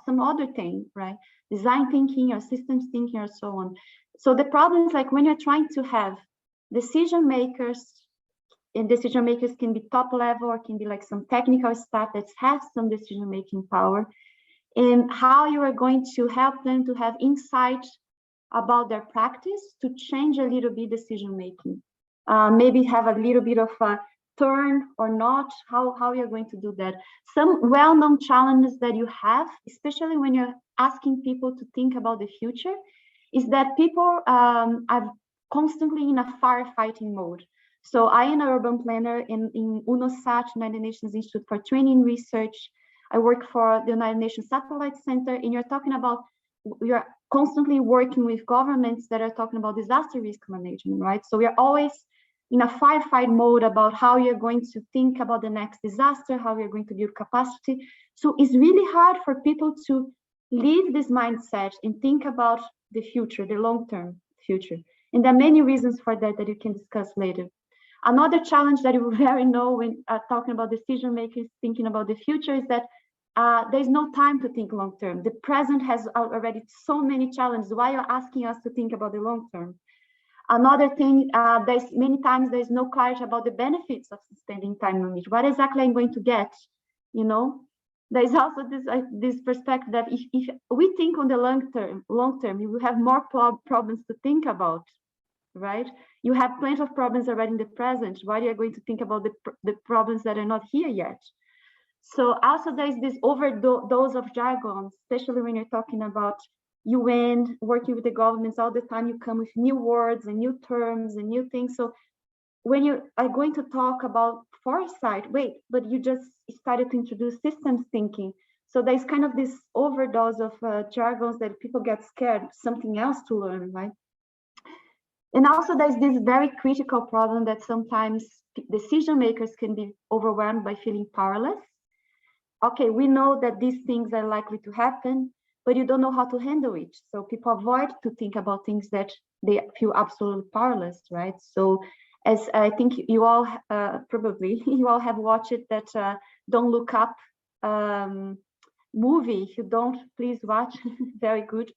some other thing, right? Design thinking or systems thinking or so on. So the problem is like when you're trying to have decision makers, and decision makers can be top level or can be like some technical staff that has some decision making power, and how you are going to help them to have insight about their practice to change a little bit decision making. Maybe have a little bit of a turn or not, how you're going to do that. Some well-known challenges that you have, especially when you're asking people to think about the future, is that people are constantly in a firefighting mode. So I am an urban planner in UNOSAT, United Nations Institute for Training and Research. I work for the United Nations Satellite Center, and you're talking about, you're constantly working with governments that are talking about disaster risk management, right? So we're always in a firefight mode about how you're going to think about the next disaster, how you're going to build capacity. So it's really hard for people to leave this mindset and think about the future, the long-term future. And there are many reasons for that you can discuss later. Another challenge that you very know when talking about decision makers thinking about the future is that there's no time to think long term. The present has already so many challenges. Why you're asking us to think about the long term? Another thing, there's many times there's no clarity about the benefits of spending time on it. What exactly I'm going to get, you know? There's also this perspective that if we think on the long term, you will have more problems to think about, right? You have plenty of problems already in the present. Why are you going to think about the problems that are not here yet? So also there's this overdose of jargon, especially when you're talking about UN, working with the governments all the time, you come with new words and new terms and new things. So when you are going to talk about foresight, wait, but you just started to introduce systems thinking. So there's kind of this overdose of jargons that people get scared, something else to learn, right? And also there's this very critical problem that sometimes decision makers can be overwhelmed by feeling powerless. Okay, we know that these things are likely to happen, but you don't know how to handle it. So people avoid to think about things that they feel absolutely powerless, right? So as I think you all probably you all have watched that Don't Look Up movie. If you don't, please watch. Very good.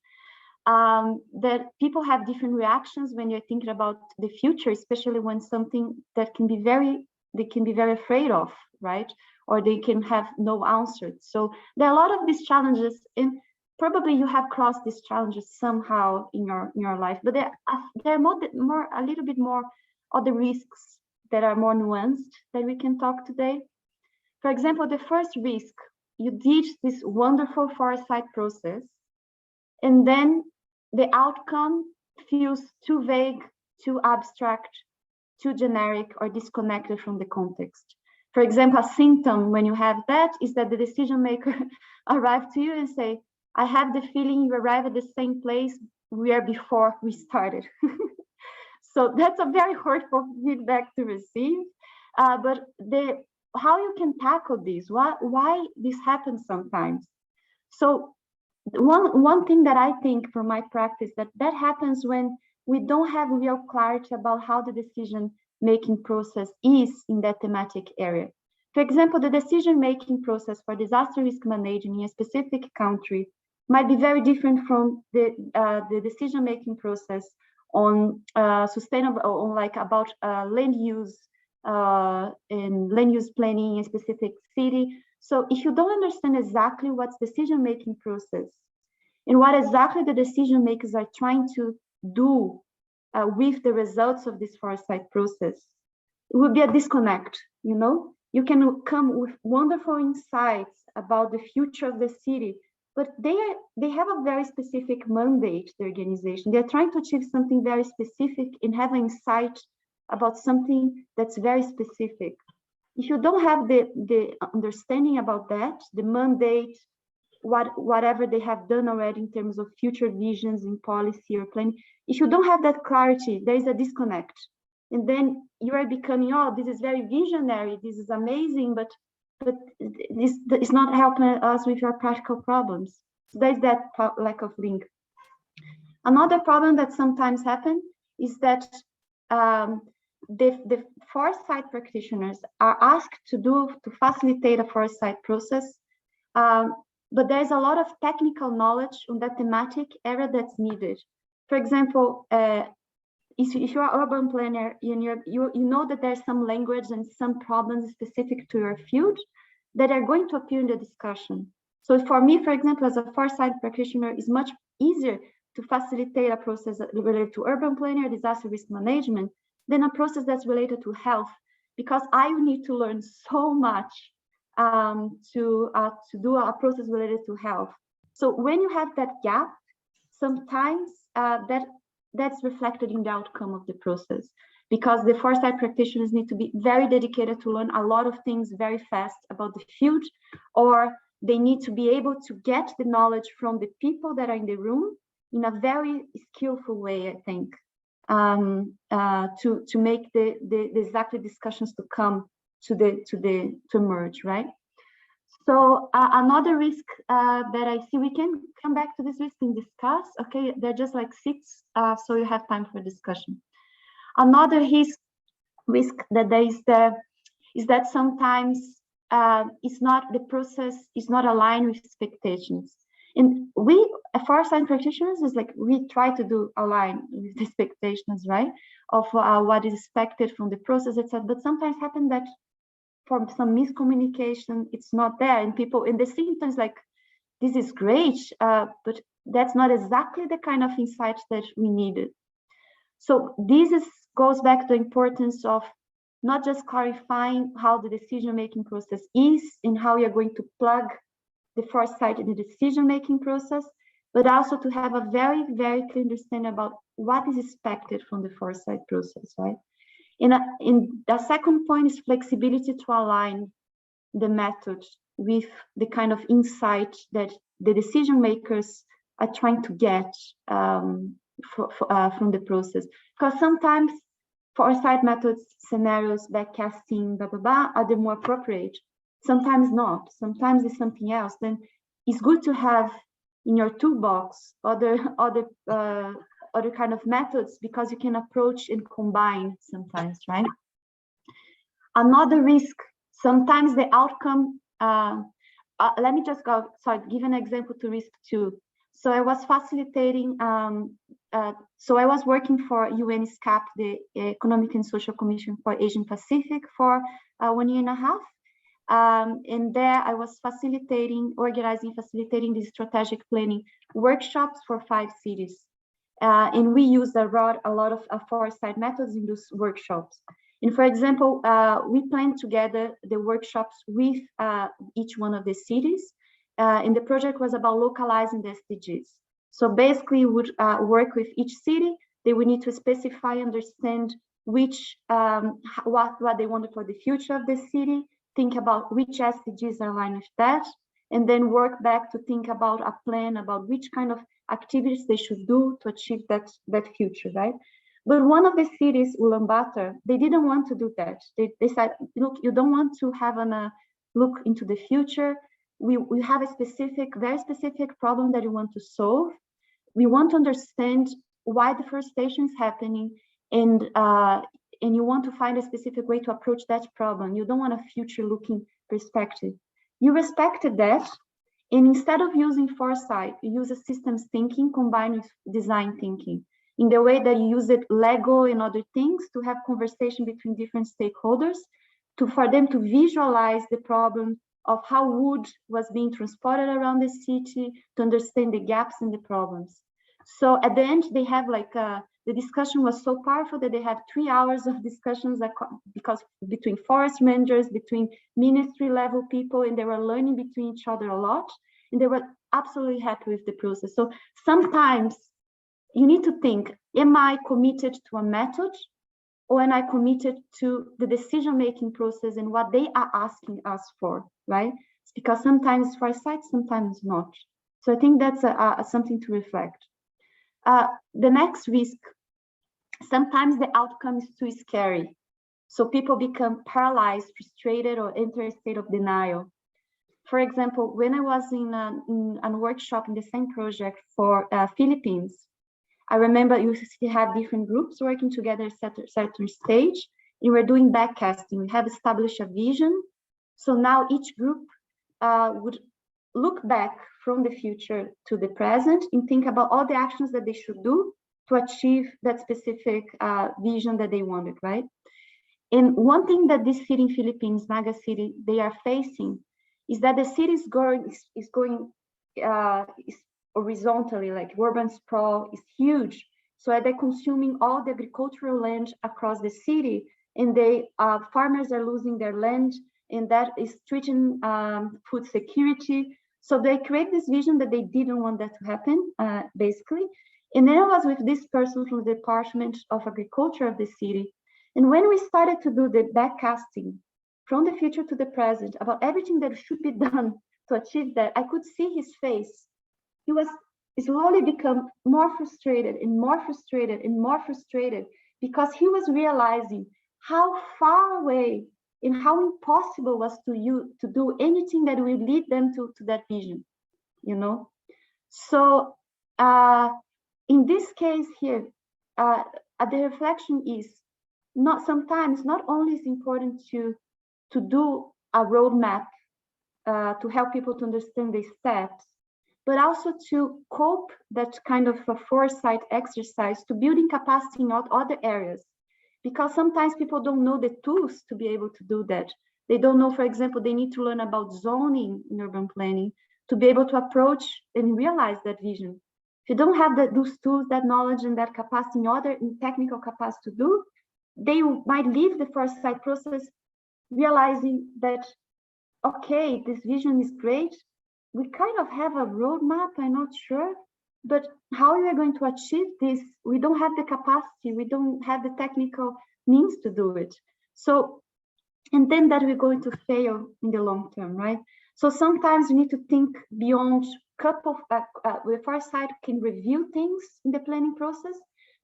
That people have different reactions when you're thinking about the future, especially when something that they can be very afraid of, right? Or they can have no answer. So there are a lot of these challenges, and probably you have crossed these challenges somehow in your life, but there are a little bit more other risks that are more nuanced that we can talk today. For example, the first risk, you did this wonderful foresight process, and then the outcome feels too vague, too abstract, too generic, or disconnected from the context. For example, a symptom when you have that is that the decision maker arrived to you and say, I have the feeling you arrive at the same place where before we started. So that's a very hurtful feedback to receive. But how you can tackle this, why this happens sometimes. So one thing that I think from my practice that happens when we don't have real clarity about how the decision-making process is in that thematic area. For example, the decision-making process for disaster risk management in a specific country might be very different from the decision-making process on sustainable, on like about land use and land use planning in a specific city. So if you don't understand exactly what's decision-making process and what exactly the decision makers are trying to do with the results of this foresight process, it will be a disconnect, you know? You can come with wonderful insights about the future of the city, but they have a very specific mandate, the organization. They're trying to achieve something very specific and have insight about something that's very specific. If you don't have the understanding about that, the mandate, whatever they have done already in terms of future visions in policy or planning, if you don't have that clarity, there is a disconnect. And then you are becoming, oh, this is very visionary, this is amazing, but this is not helping us with your practical problems. So there's that lack of link. Another problem that sometimes happens is that the foresight practitioners are asked to facilitate a foresight process, but there's a lot of technical knowledge on that thematic area that's needed. For example, if you're an urban planner, you know that there's some language and some problems specific to your field that are going to appear in the discussion. So for me, for example, as a foresight practitioner, it's much easier to facilitate a process related to urban planning or disaster risk management than a process that's related to health, because I need to learn so much to do a process related to health. So when you have that gap, sometimes that's reflected in the outcome of the process, because the foresight practitioners need to be very dedicated to learn a lot of things very fast about the field, or they need to be able to get the knowledge from the people that are in the room in a very skillful way, I think, to make the exact discussions to come to emerge, right? So another risk that I see, we can come back to this risk and discuss. Okay, they're just like 6, so you have time for discussion. Another risk that there is that sometimes the process is not aligned with expectations. And we, foresight practitioners, is like we try to align with the expectations, right, of what is expected from the process, etc. But sometimes happen that for some miscommunication, it's not there, and people in the symptoms like, this is great, but that's not exactly the kind of insights that we needed. So this goes back to the importance of not just clarifying how the decision-making process is and how you're going to plug the foresight in the decision-making process, but also to have a very, very clear understanding about what is expected from the foresight process, right? And the second point is flexibility to align the method with the kind of insight that the decision makers are trying to get from the process. Because sometimes foresight methods, scenarios, backcasting, blah, blah, blah, are the more appropriate. Sometimes not. Sometimes it's something else. Then it's good to have in your toolbox other kind of methods, because you can approach and combine sometimes, right? Another risk, sometimes the outcome, let me just give an example to risk 2. So I was facilitating, so I was working for UNESCAP, the Economic and Social Commission for Asian Pacific, for 1.5 years. And there I was organizing, facilitating the strategic planning workshops for 5 cities. And we used a lot of foresight methods in those workshops. And for example, we planned together the workshops with each one of the cities. And the project was about localizing the SDGs. So basically we would work with each city. They would need to specify, understand which, what they wanted for the future of the city, think about which SDGs are aligned with that, and then work back to think about a plan about which kind of activities they should do to achieve that future, right? But one of the cities, Ulaanbaatar, they didn't want to do that. They said, look, you don't want to have a look into the future. We have a very specific problem that you want to solve. We want to understand why deforestation is happening, and you want to find a specific way to approach that problem. You don't want a future-looking perspective. You respected that, and instead of using foresight, you use a systems thinking combined with design thinking, in the way that you use it Lego and other things to have conversation between different stakeholders, for them to visualize the problem of how wood was being transported around the city, to understand the gaps in the problems. So at the end, they have the discussion was so powerful that they had 3 hours of discussions because between forest managers, between ministry level people, and they were learning between each other a lot, and they were absolutely happy with the process. So sometimes you need to think, am I committed to a method, or am I committed to the decision-making process and what they are asking us for, right? It's because sometimes it's foresight, sometimes not. So I think that's something to reflect. The next risk, sometimes the outcome is too scary. So people become paralyzed, frustrated, or enter a state of denial. For example, when I was in a workshop in the same project for Philippines, I remember you have different groups working together at a certain stage. You were doing backcasting. We have established a vision. So now each group would look back from the future to the present and think about all the actions that they should do to achieve that specific vision that they wanted, right? And one thing that this city in Philippines, Naga City, they are facing is that the city is going horizontally, like urban sprawl is huge. So they're consuming all the agricultural land across the city, and farmers are losing their land, and that is threatening food security. So they create this vision that they didn't want that to happen, basically. And then I was with this person from the Department of Agriculture of the city. And when we started to do the backcasting from the future to the present about everything that should be done to achieve that, I could see his face. He was slowly become more frustrated and more frustrated and more frustrated, because he was realizing how far away and how impossible was to do anything that will lead them to that vision, you know? So in this case here, the reflection is not only is important to do a roadmap to help people to understand the steps, but also to cope that kind of a foresight exercise to building capacity in other areas. Because sometimes people don't know the tools to be able to do that. They don't know, for example, they need to learn about zoning in urban planning to be able to approach and realize that vision. If you don't have those tools, that knowledge, and that capacity in technical capacity to do, they might leave the foresight process realizing that, okay, this vision is great. We kind of have a roadmap, I'm not sure, but how we are going to achieve this, we don't have the capacity, we don't have the technical means to do it. So, and then that we're going to fail in the long term, right? So sometimes we need to think beyond couple of, with foresight can review things in the planning process,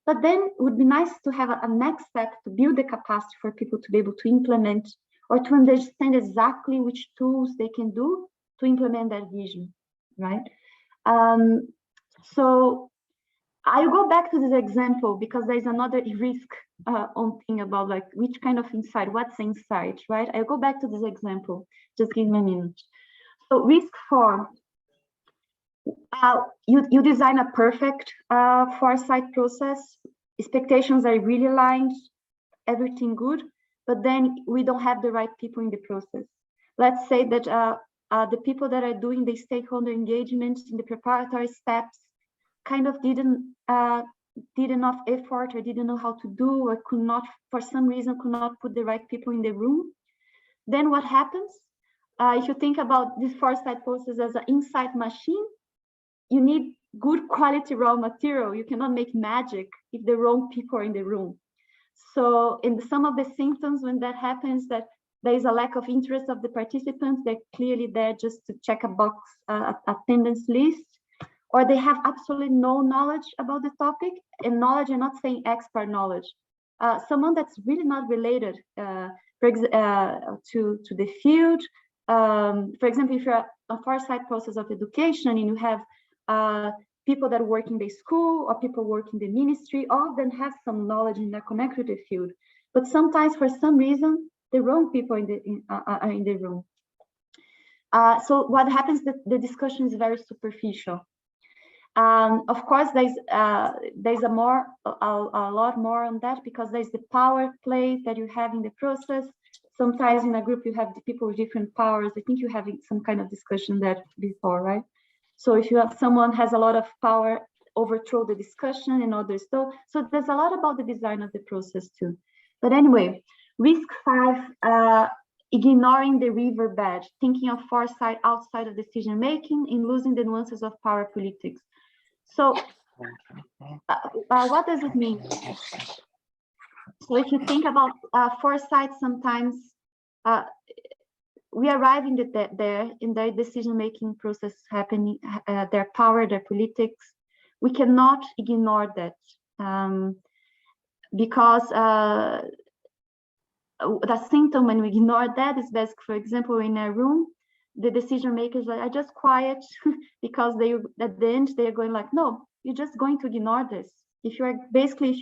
but then it would be nice to have a next step to build the capacity for people to be able to implement or to understand exactly which tools they can do to implement that vision, right? So I'll go back to this example because there's another risk on thing about like which kind of insight, what's insight, right? I'll go back to this example, just give me a minute. So risk 4, you design a perfect foresight process, expectations are really aligned, everything good, but then we don't have the right people in the process. Let's say that the people that are doing the stakeholder engagement in the preparatory steps kind of did enough effort or didn't know how to do or could not, for some reason, could not put the right people in the room. Then what happens? If you think about this foresight process as an insight machine, you need good quality raw material. You cannot make magic if the wrong people are in the room. So in some of the symptoms when that happens, that there is a lack of interest of the participants, they're clearly there just to check a box, attendance list, or they have absolutely no knowledge about the topic. And knowledge, I'm not saying expert knowledge. Someone that's really not related to the field. For example, if you're a foresight process of education and you have people that work in the school or people work in the ministry, all of them have some knowledge and they're connected to the field. But sometimes for some reason, the wrong people are in the room. So what happens that the discussion is very superficial. Of course, there's a lot more on that because there's the power play that you have in the process. Sometimes in a group you have the people with different powers. I think you have some kind of discussion that before, right? So if you have someone has a lot of power, overthrow the discussion and others don't. So there's a lot about the design of the process too. But anyway, risk 5, ignoring the riverbed, thinking of foresight outside of decision making and losing the nuances of power politics. So what does it mean? So if you think about foresight, sometimes we arrive in their decision-making process happening, their power, their politics. We cannot ignore that because the symptom when we ignore that is basic. For example, in a room, the decision makers are just quiet because they at the end they're going like, no, you're just going to ignore this. If you're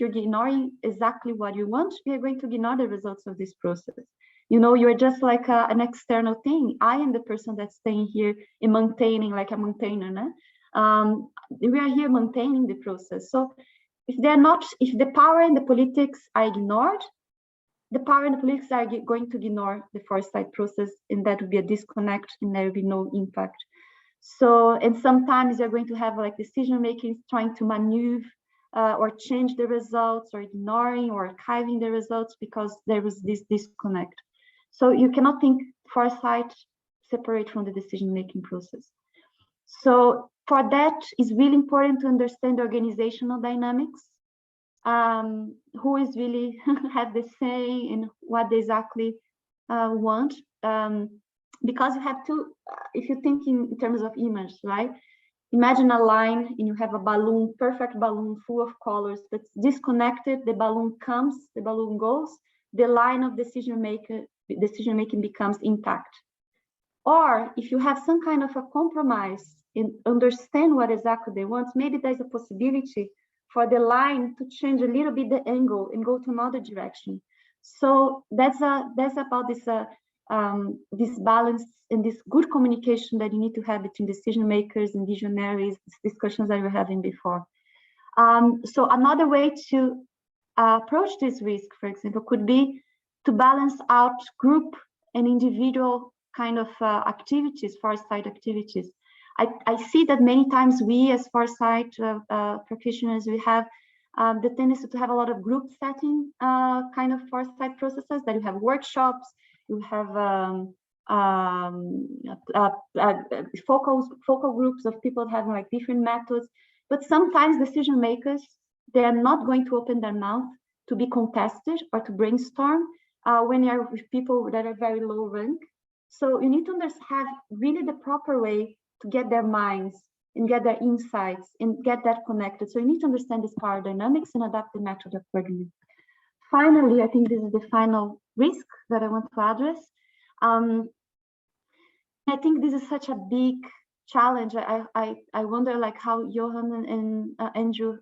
ignoring exactly what you want, you're going to ignore the results of this process. You know, you're just like an external thing. I am the person that's staying here and maintaining, like a maintainer. No? We are here maintaining the process. So if the power and the politics are ignored, the power and the politics are going to ignore the foresight process, and that would be a disconnect, and there will be no impact. So, and sometimes you're going to have like decision makers trying to maneuver or change the results, or ignoring or archiving the results because there was this disconnect. So you cannot think foresight separate from the decision-making process. So for that, it's really important to understand organizational dynamics. Who is really have the say in what they exactly want. Because you have to, if you think in terms of image, right? Imagine a line and you have a balloon, perfect balloon full of colors that's disconnected, the balloon comes, the balloon goes, the line of decision making becomes intact. Or if you have some kind of a compromise and understand what exactly they want, maybe there's a possibility for the line to change a little bit the angle and go to another direction. So that's about this this balance and this good communication that you need to have between decision makers and visionaries, discussions that we were having before. So another way to approach this risk, for example, could be to balance out group and individual kind of activities, foresight activities. I see that many times we as foresight practitioners, we have the tendency to have a lot of group setting kind of foresight processes, that you have workshops, you have focal groups of people having like different methods, but sometimes decision makers, they are not going to open their mouth to be contested or to brainstorm when you're with people that are very low rank. So you need to have really the proper way to get their minds and get their insights and get that connected. So you need to understand this power dynamics and adapt the method accordingly. Finally, I think this is the final risk that I want to address. I think this is such a big challenge. I wonder like how Johan and Andrew,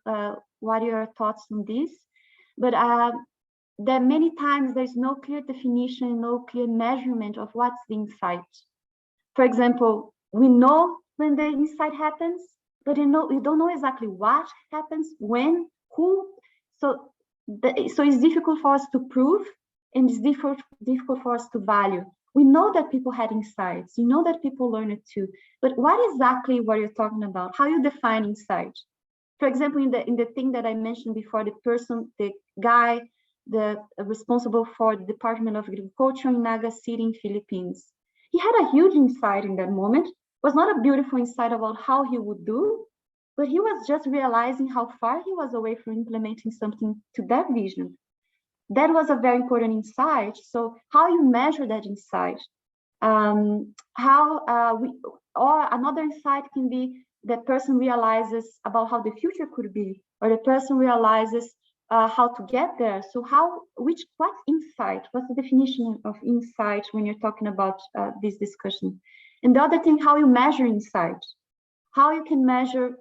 what are your thoughts on this? But there are many times there's no clear definition, no clear measurement of what's the insight. For example, we know when the insight happens, but we don't know exactly what happens, when, who. So it's difficult for us to prove, and it's difficult for us to value. We know that people had insights, you know that people learn it too, but what exactly what you're talking about? How you define insight? For example, in the thing that I mentioned before, the guy, responsible for the Department of Agriculture in Naga City in Philippines. He had a huge insight in that moment. It was not a beautiful insight about how he would do, but he was just realizing how far he was away from implementing something to that vision. That was a very important insight. So how you measure that insight? Or another insight can be that person realizes about how the future could be, or the person realizes how to get there. So what insight? What's the definition of insight when you're talking about this discussion? And the other thing, how you measure insight, how you can measure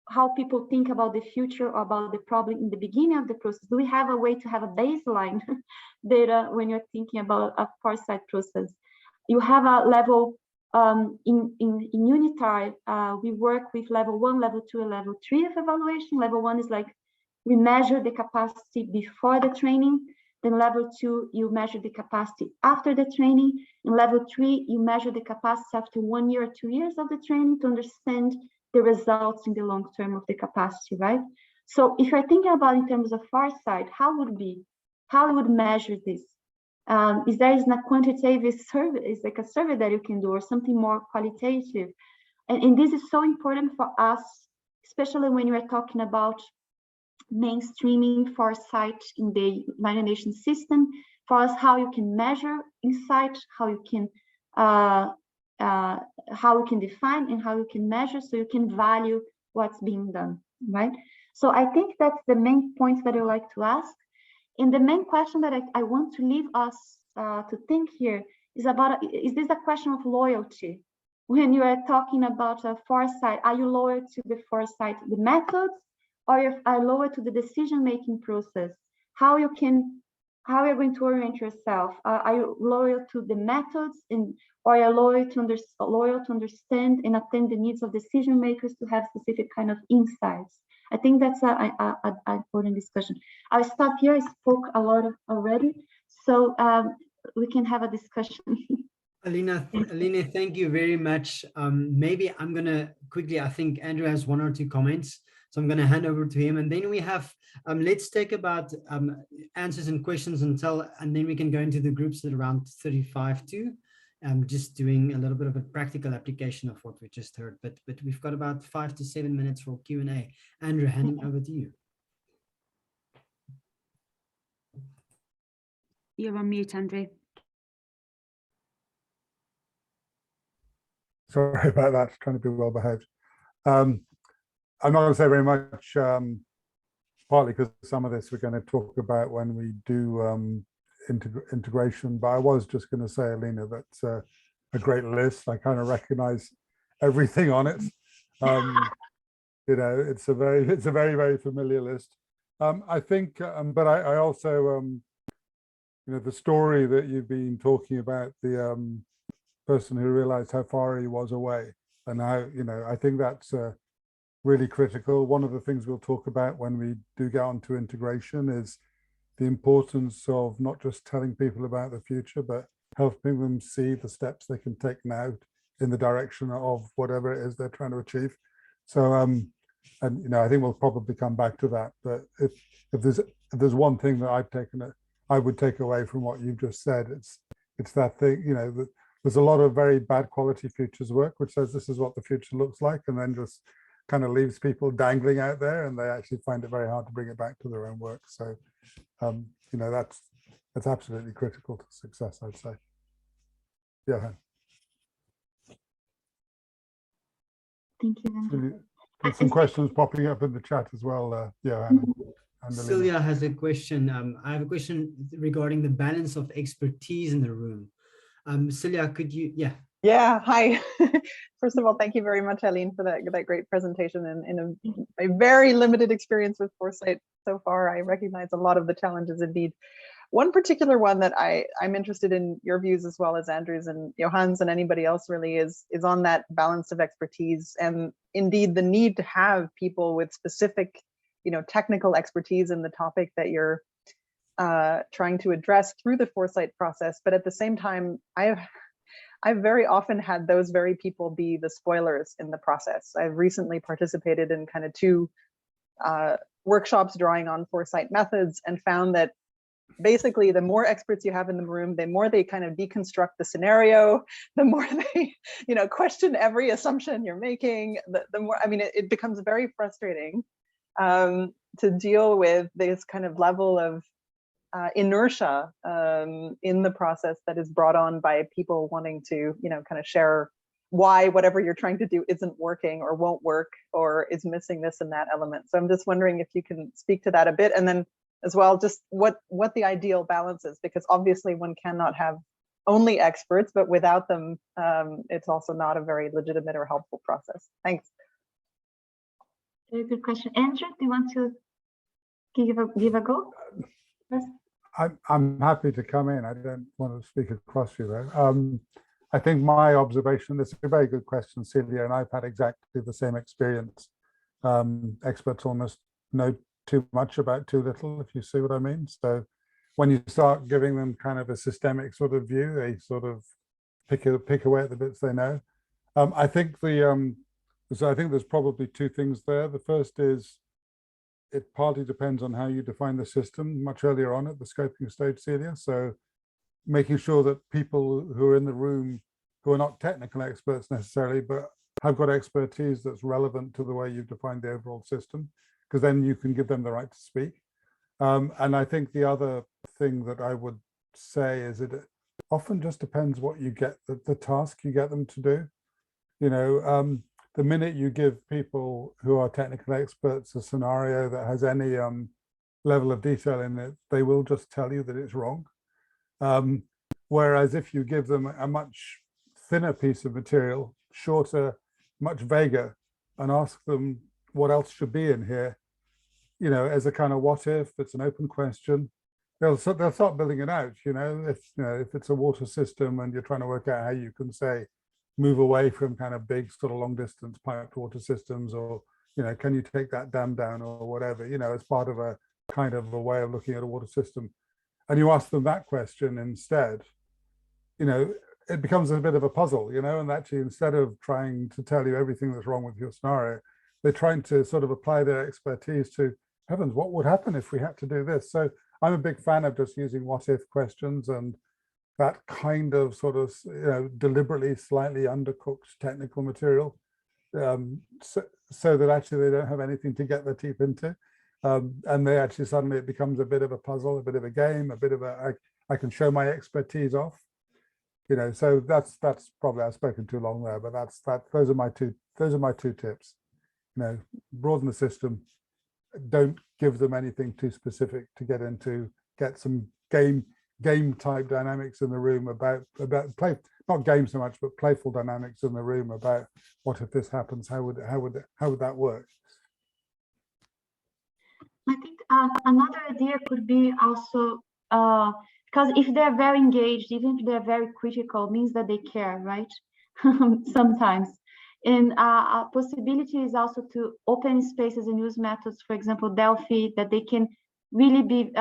how people think about the future or about the problem in the beginning of the process. Do we have a way to have a baseline data when you're thinking about a foresight process? You have a level in Unitar, we work with level 1, level 2, and level 3 of evaluation. Level 1 is like we measure the capacity before the training. Then level 2, you measure the capacity after the training. In level 3, you measure the capacity after 1 year or 2 years of the training to understand the results in the long term of the capacity, right? So if you're thinking about in terms of foresight, how would measure this? Is there a quantitative survey, is like a survey that you can do, or something more qualitative? And this is so important for us, especially when you are talking about mainstreaming foresight in the United Nations system. For us, how you can measure insight, how you can define and how you can measure, so you can value what's being done, right? So I think that's the main points that I like to ask. And the main question that I want to leave us to think here is about, is this a question of loyalty? When you are talking about a foresight, are you loyal to the foresight, the methods, or are you loyal to the decision-making process? How you're going to orient yourself? Are you loyal to the methods, or are you loyal to understand and attend the needs of decision makers to have specific kind of insights? I think that's an important discussion. I'll stop here. I spoke a lot already, so we can have a discussion. Alina, thank you very much. Maybe I'm gonna quickly, I think Andrew has 1 or 2 comments, so I'm gonna hand over to him, and then we have, let's take about answers and questions and then we can go into the groups at around 35 too. Just doing a little bit of a practical application of what we just heard, but we've got about 5 to 7 minutes for Q&A. Andrew, handing over to you. You're on mute, Andrew. Sorry about that, trying to be well behaved. I'm not going to say very much, partly because some of this we're going to talk about when we do integration, but I was just going to say, Alina, that's a great list. I kind of recognize everything on it. You know, it's a very, very familiar list. I think, but I also, you know, the story that you've been talking about, the person who realized how far he was away, and how, you know, I think that's really critical. One of the things we'll talk about when we do get onto integration is the importance of not just telling people about the future, but helping them see the steps they can take now in the direction of whatever it is they're trying to achieve. So And I think we'll probably come back to that. But if there's one thing that I would take away from what you've just said, it's that thing. That there's a lot of very bad quality futures work which says this is what the future looks like, and then just kind of leaves people dangling out there, and they actually find it very hard to bring it back to their own work. So that's absolutely critical to success, I'd say. Johan. Thank you. Some questions popping up in the chat as well, Johan. Celia has a question. I have a question regarding the balance of expertise in the room. Celia, could you, Yeah, hi. First of all, thank you very much, Eileen, for that great presentation. And in a very limited experience with Foresight so far, I recognize a lot of the challenges indeed. One particular one that I'm interested in your views as well as Andrew's and Johan's and anybody else really is on that balance of expertise, and indeed the need to have people with specific, technical expertise in the topic that you're trying to address through the Foresight process. But at the same time, I've very often had those very people be the spoilers in the process. I've recently participated in kind of 2 workshops drawing on Foresight methods, and found that basically the more experts you have in the room, the more they kind of deconstruct the scenario, the more they question every assumption you're making, the more, it becomes very frustrating to deal with this kind of level of inertia in the process that is brought on by people wanting to kind of share why whatever you're trying to do isn't working or won't work or is missing this and that element. So I'm just wondering if you can speak to that a bit, and then as well, just what the ideal balance is, because obviously one cannot have only experts, but without them, it's also not a very legitimate or helpful process. Thanks. Very good question. Andrew, do you want to give a go? Yes. I'm happy to come in. I don't want to speak across you though. I think my observation, this is a very good question, Celia, and I've had exactly the same experience. Experts almost know too much about too little, if you see what I mean. So when you start giving them kind of a systemic sort of view, they sort of pick away at the bits they know. I think there's probably 2 things there. The first is it partly depends on how you define the system much earlier on at the scoping stage, Celia. So making sure that people who are in the room, who are not technical experts necessarily, but have got expertise that's relevant to the way you've defined the overall system, because then you can give them the right to speak. And I think the other thing that I would say is it often just depends what you get, the task you get them to do. The minute you give people who are technical experts a scenario that has any level of detail in it, they will just tell you that it's wrong. Whereas if you give them a much thinner piece of material, shorter, much vaguer, and ask them what else should be in here, as a kind of what if, it's an open question, they'll start building it out. If it's a water system and you're trying to work out how you can say move away from kind of big sort of long distance piped water systems, or can you take that dam down or whatever, as part of a kind of a way of looking at a water system, and you ask them that question instead, it becomes a bit of a puzzle, and actually instead of trying to tell you everything that's wrong with your scenario, they're trying to sort of apply their expertise to, heavens, what would happen if we had to do this? So I'm a big fan of just using what if questions and that kind of sort of deliberately slightly undercooked technical material, so that actually they don't have anything to get their teeth into, and they actually suddenly it becomes a bit of a puzzle, a bit of a game, a bit of I can show my expertise off, so that's probably, I've spoken too long there, but those are my two tips. Broaden the system, don't give them anything too specific to get some game type dynamics in the room about play, not game so much, but playful dynamics in the room about what if this happens, how would that work. I think another idea could be also, because if they're very engaged, even if they're very critical, means that they care, right? Sometimes. And a possibility is also to open spaces and use methods, for example, Delphi, that they can really be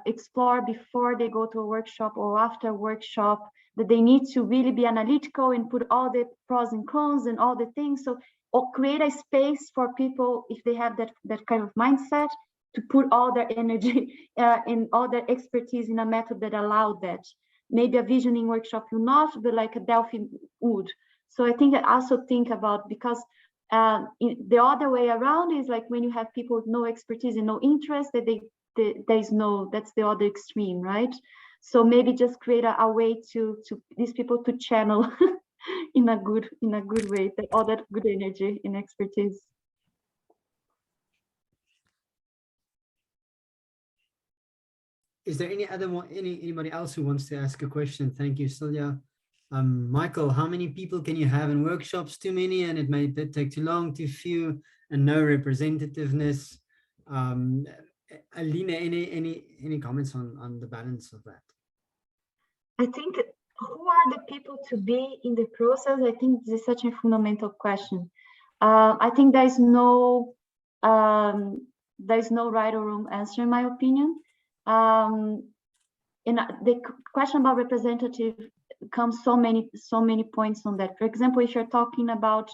explore before they go to a workshop or after a workshop, that they need to really be analytical and put all the pros and cons and all the things. So, or create a space for people, if they have that kind of mindset, to put all their energy and all their expertise in a method that allowed that. Maybe a visioning workshop will not, but like a Delphi would. So I think I also think about, because the other way around is like when you have people with no expertise and no interest, that there's no, that's the other extreme, right? So maybe just create a way to these people to channel in a good way, all that good energy and expertise. Is there anybody else who wants to ask a question? Thank you, Celia. Michael, how many people can you have in workshops? Too many, and it may take too long, too few, and no representativeness. Alina, any comments on the balance of that? I think, who are the people to be in the process? I think this is such a fundamental question. I think there's no right or wrong answer, in my opinion. And the question about representative comes so many points on that. For example, if you're talking about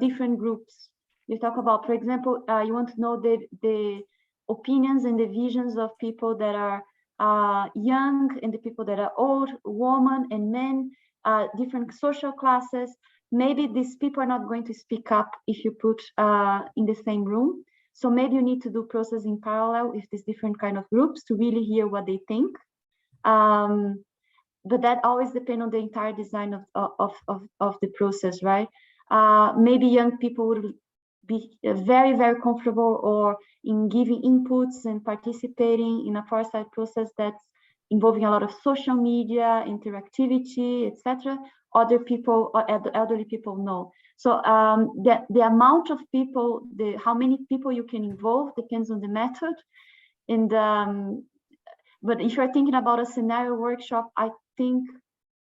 different groups, you talk about, for example, you want to know the opinions and the visions of people that are young and the people that are old, women and men, different social classes. Maybe these people are not going to speak up if you put in the same room. So maybe you need to do process in parallel with these different kind of groups to really hear what they think. But that always depends on the entire design of the process, right? Maybe young people would be very, very comfortable or in giving inputs and participating in a foresight process that's involving a lot of social media, interactivity, etc. Other people, or elderly people, no. So the amount of people, how many people you can involve depends on the method. And but if you're thinking about a scenario workshop, I think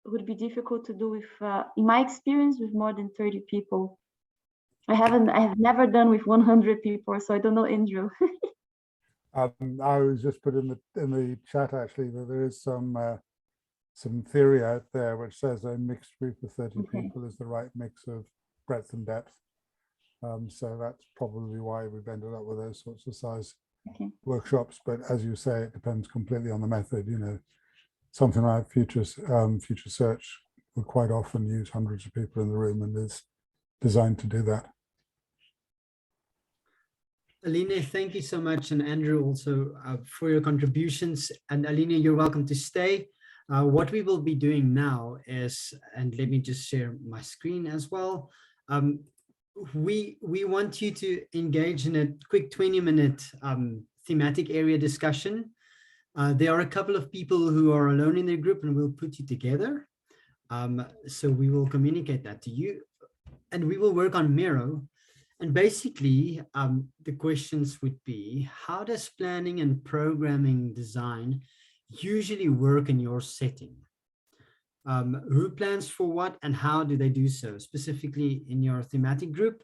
it would be difficult to do with, in my experience, with more than 30 people. I have never done with 100 people, so I don't know, Andrew. I was just put in the chat actually that there is some theory out there which says a mixed group of 30 people is the right mix of breadth and depth. So that's probably why we've ended up with those sorts of size workshops. But as you say, it depends completely on the method. You know, something like Future Search will quite often use hundreds of people in the room and is designed to do that. Alina, thank you so much, and Andrew also for your contributions. And Alina, you're welcome to stay. What we will be doing now is, and let me just share my screen as well. We want you to engage in a quick 20-minute thematic area discussion. There are a couple of people who are alone in their group, and we'll put you together. So we will communicate that to you, and we will work on Miro. And basically, the questions would be, how does planning and programming design usually work in your setting? Who plans for what and how do they do so, specifically in your thematic group?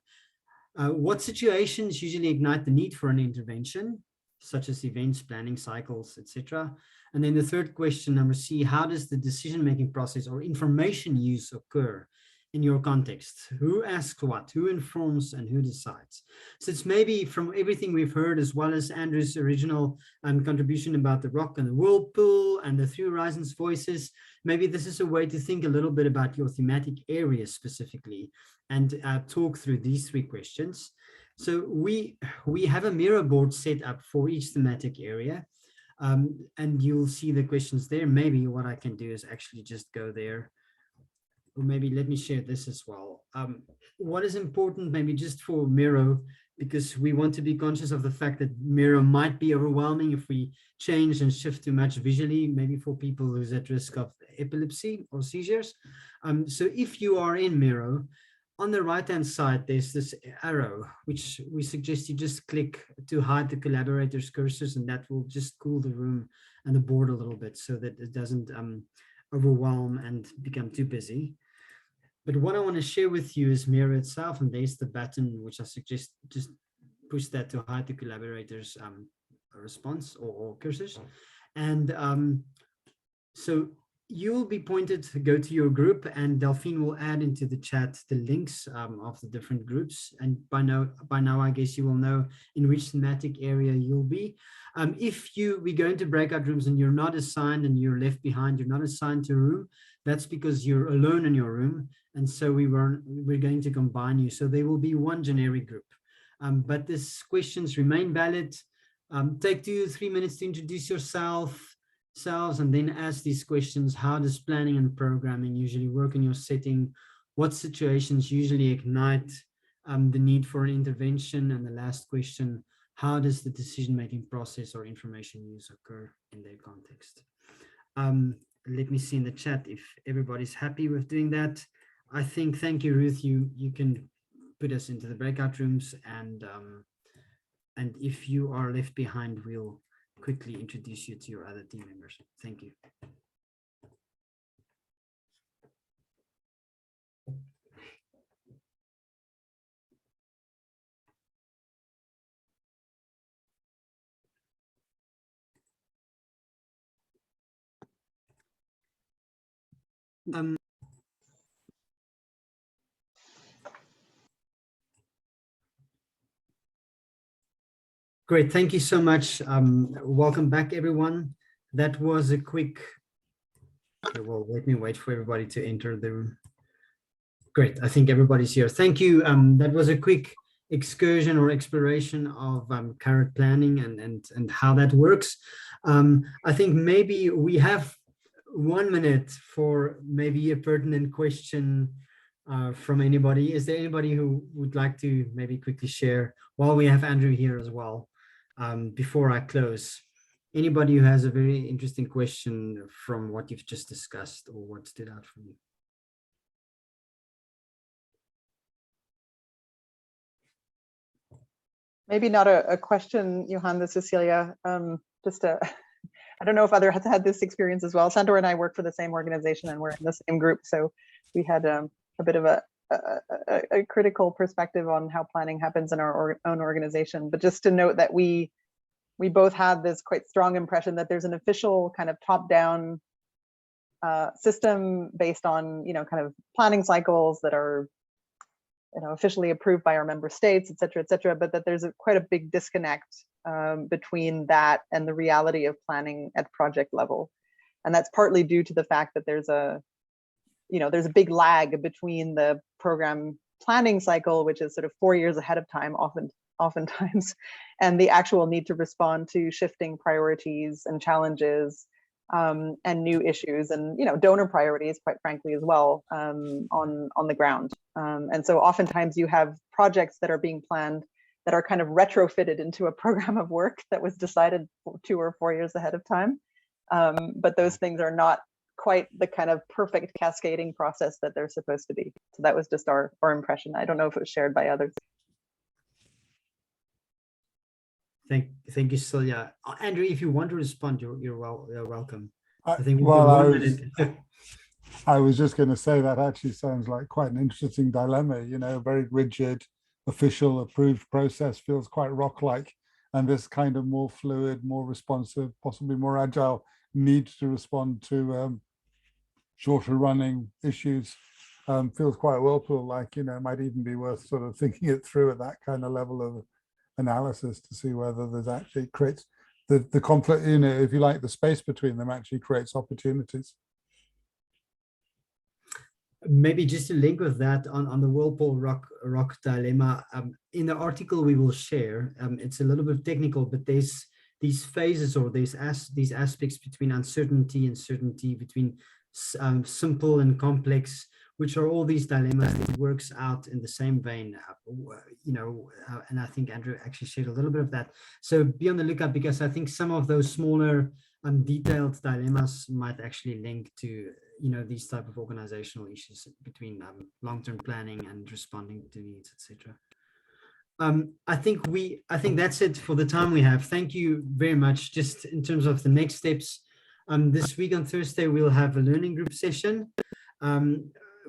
What situations usually ignite the need for an intervention, such as events, planning cycles, etc.? And then the third question, number C, how does the decision-making process or information use occur in your context? Who asks what, who informs, and who decides? So it's maybe from everything we've heard, as well as Andrew's original contribution about the rock and the whirlpool and the Three Horizons voices, maybe this is a way to think a little bit about your thematic area specifically and talk through these three questions. So we have a Miro board set up for each thematic area, and you'll see the questions there. Maybe what I can do is actually just go there. Or maybe let me share this as well. What is important, maybe just for Miro, because we want to be conscious of the fact that Miro might be overwhelming if we change and shift too much visually, maybe for people who's at risk of epilepsy or seizures. So if you are in Miro, on the right-hand side, there's this arrow, which we suggest you just click to hide the collaborators' cursors, and that will just cool the room and the board a little bit so that it doesn't overwhelm and become too busy. But what I want to share with you is Miro itself, and there's the button which I suggest just push that to hide the collaborators response or cursors. And so you'll be pointed to go to your group, and Delphine will add into the chat the links of the different groups. And by now, I guess you will know in which thematic area you'll be. If we go into breakout rooms and you're not assigned and you're left behind, you're not assigned to a room, that's because you're alone in your room. And so we're going to combine you. So there will be one generic group. But these questions remain valid. Take 2 or 3 minutes to introduce yourselves, and then ask these questions. How does planning and programming usually work in your setting? What situations usually ignite the need for an intervention? And the last question, how does the decision-making process or information use occur in their context? Let me see in the chat if everybody's happy with doing that. I think, thank you, Ruth. You can put us into the breakout rooms, and if you are left behind, we'll quickly introduce you to your other team members. Thank you. Great, thank you so much. Welcome back, everyone. That was a quick, okay, well, let me wait for everybody to enter the room. Great, I think everybody's here. Thank you. That was a quick excursion or exploration of carrot planning and how that works. I think maybe we have 1 minute for maybe a pertinent question from anybody. Is there anybody who would like to maybe quickly share while we have Andrew here as well? Before I close, anybody who has a very interesting question from what you've just discussed or what stood out for you? Maybe not a question, Johan, this is Cecilia. I don't know if others have had this experience as well. Sandor and I work for the same organization and we're in the same group. So we had a bit of a critical perspective on how planning happens in our own organization. But just to note that we both had this quite strong impression that there's an official kind of top-down system based on, kind of planning cycles that are, officially approved by our member states, et cetera, but that there's quite a big disconnect between that and the reality of planning at project level. And that's partly due to the fact that there's a big lag between the program planning cycle, which is sort of 4 years ahead of time, oftentimes, and the actual need to respond to shifting priorities and challenges and new issues and, donor priorities, quite frankly, as well, on the ground. And so oftentimes you have projects that are being planned that are kind of retrofitted into a program of work that was decided 2 or 4 years ahead of time. But those things are not quite the kind of perfect cascading process that they're supposed to be. So that was just our impression. I don't know if it was shared by others. Thank you, Celia. Andrew, if you want to respond, you're welcome. I was just going to say that actually sounds like quite an interesting dilemma. A very rigid, official, approved process feels quite rock-like, and this kind of more fluid, more responsive, possibly more agile needs to respond to shorter running issues feels quite whirlpool-like. It might even be worth sort of thinking it through at that kind of level of analysis to see whether there's actually creates the conflict, if you like, the space between them actually creates opportunities. Maybe just to link with that on the whirlpool rock dilemma, in the article we will share, it's a little bit technical, but there's these phases or these aspects between uncertainty and certainty, between simple and complex, which are all these dilemmas that works out in the same vein, and I think Andrew actually shared a little bit of that. So be on the lookout, because I think some of those smaller detailed dilemmas might actually link to, these type of organizational issues between long-term planning and responding to needs, etc. I think that's it for the time we have. Thank you very much. Just in terms of the next steps, this week on Thursday, we'll have a learning group session.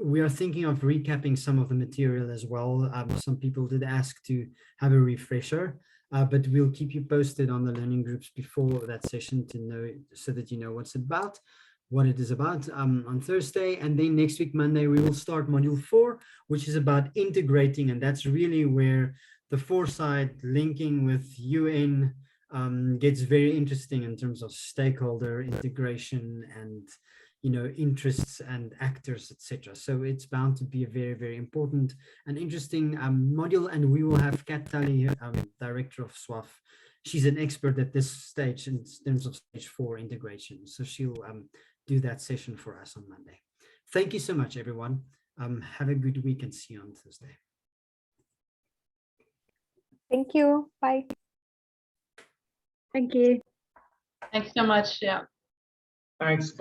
We are thinking of recapping some of the material as well. Some people did ask to have a refresher, but we'll keep you posted on the learning groups before that session so that you know what's about. what it is about on Thursday. And then next week, Monday, we will start module 4, which is about integrating. And that's really where the foresight linking with UN gets very interesting in terms of stakeholder integration and, you know, interests and actors, etc. So it's bound to be a very, very important and interesting module. And we will have Kat Tully, director of SWAF. She's an expert at this stage in terms of stage 4 integration. So she'll do that session for us on Monday. Thank you so much, everyone. Have a good week and see you on Thursday. Thank you. Bye. Thank you. Thanks so much. Yeah. Thanks.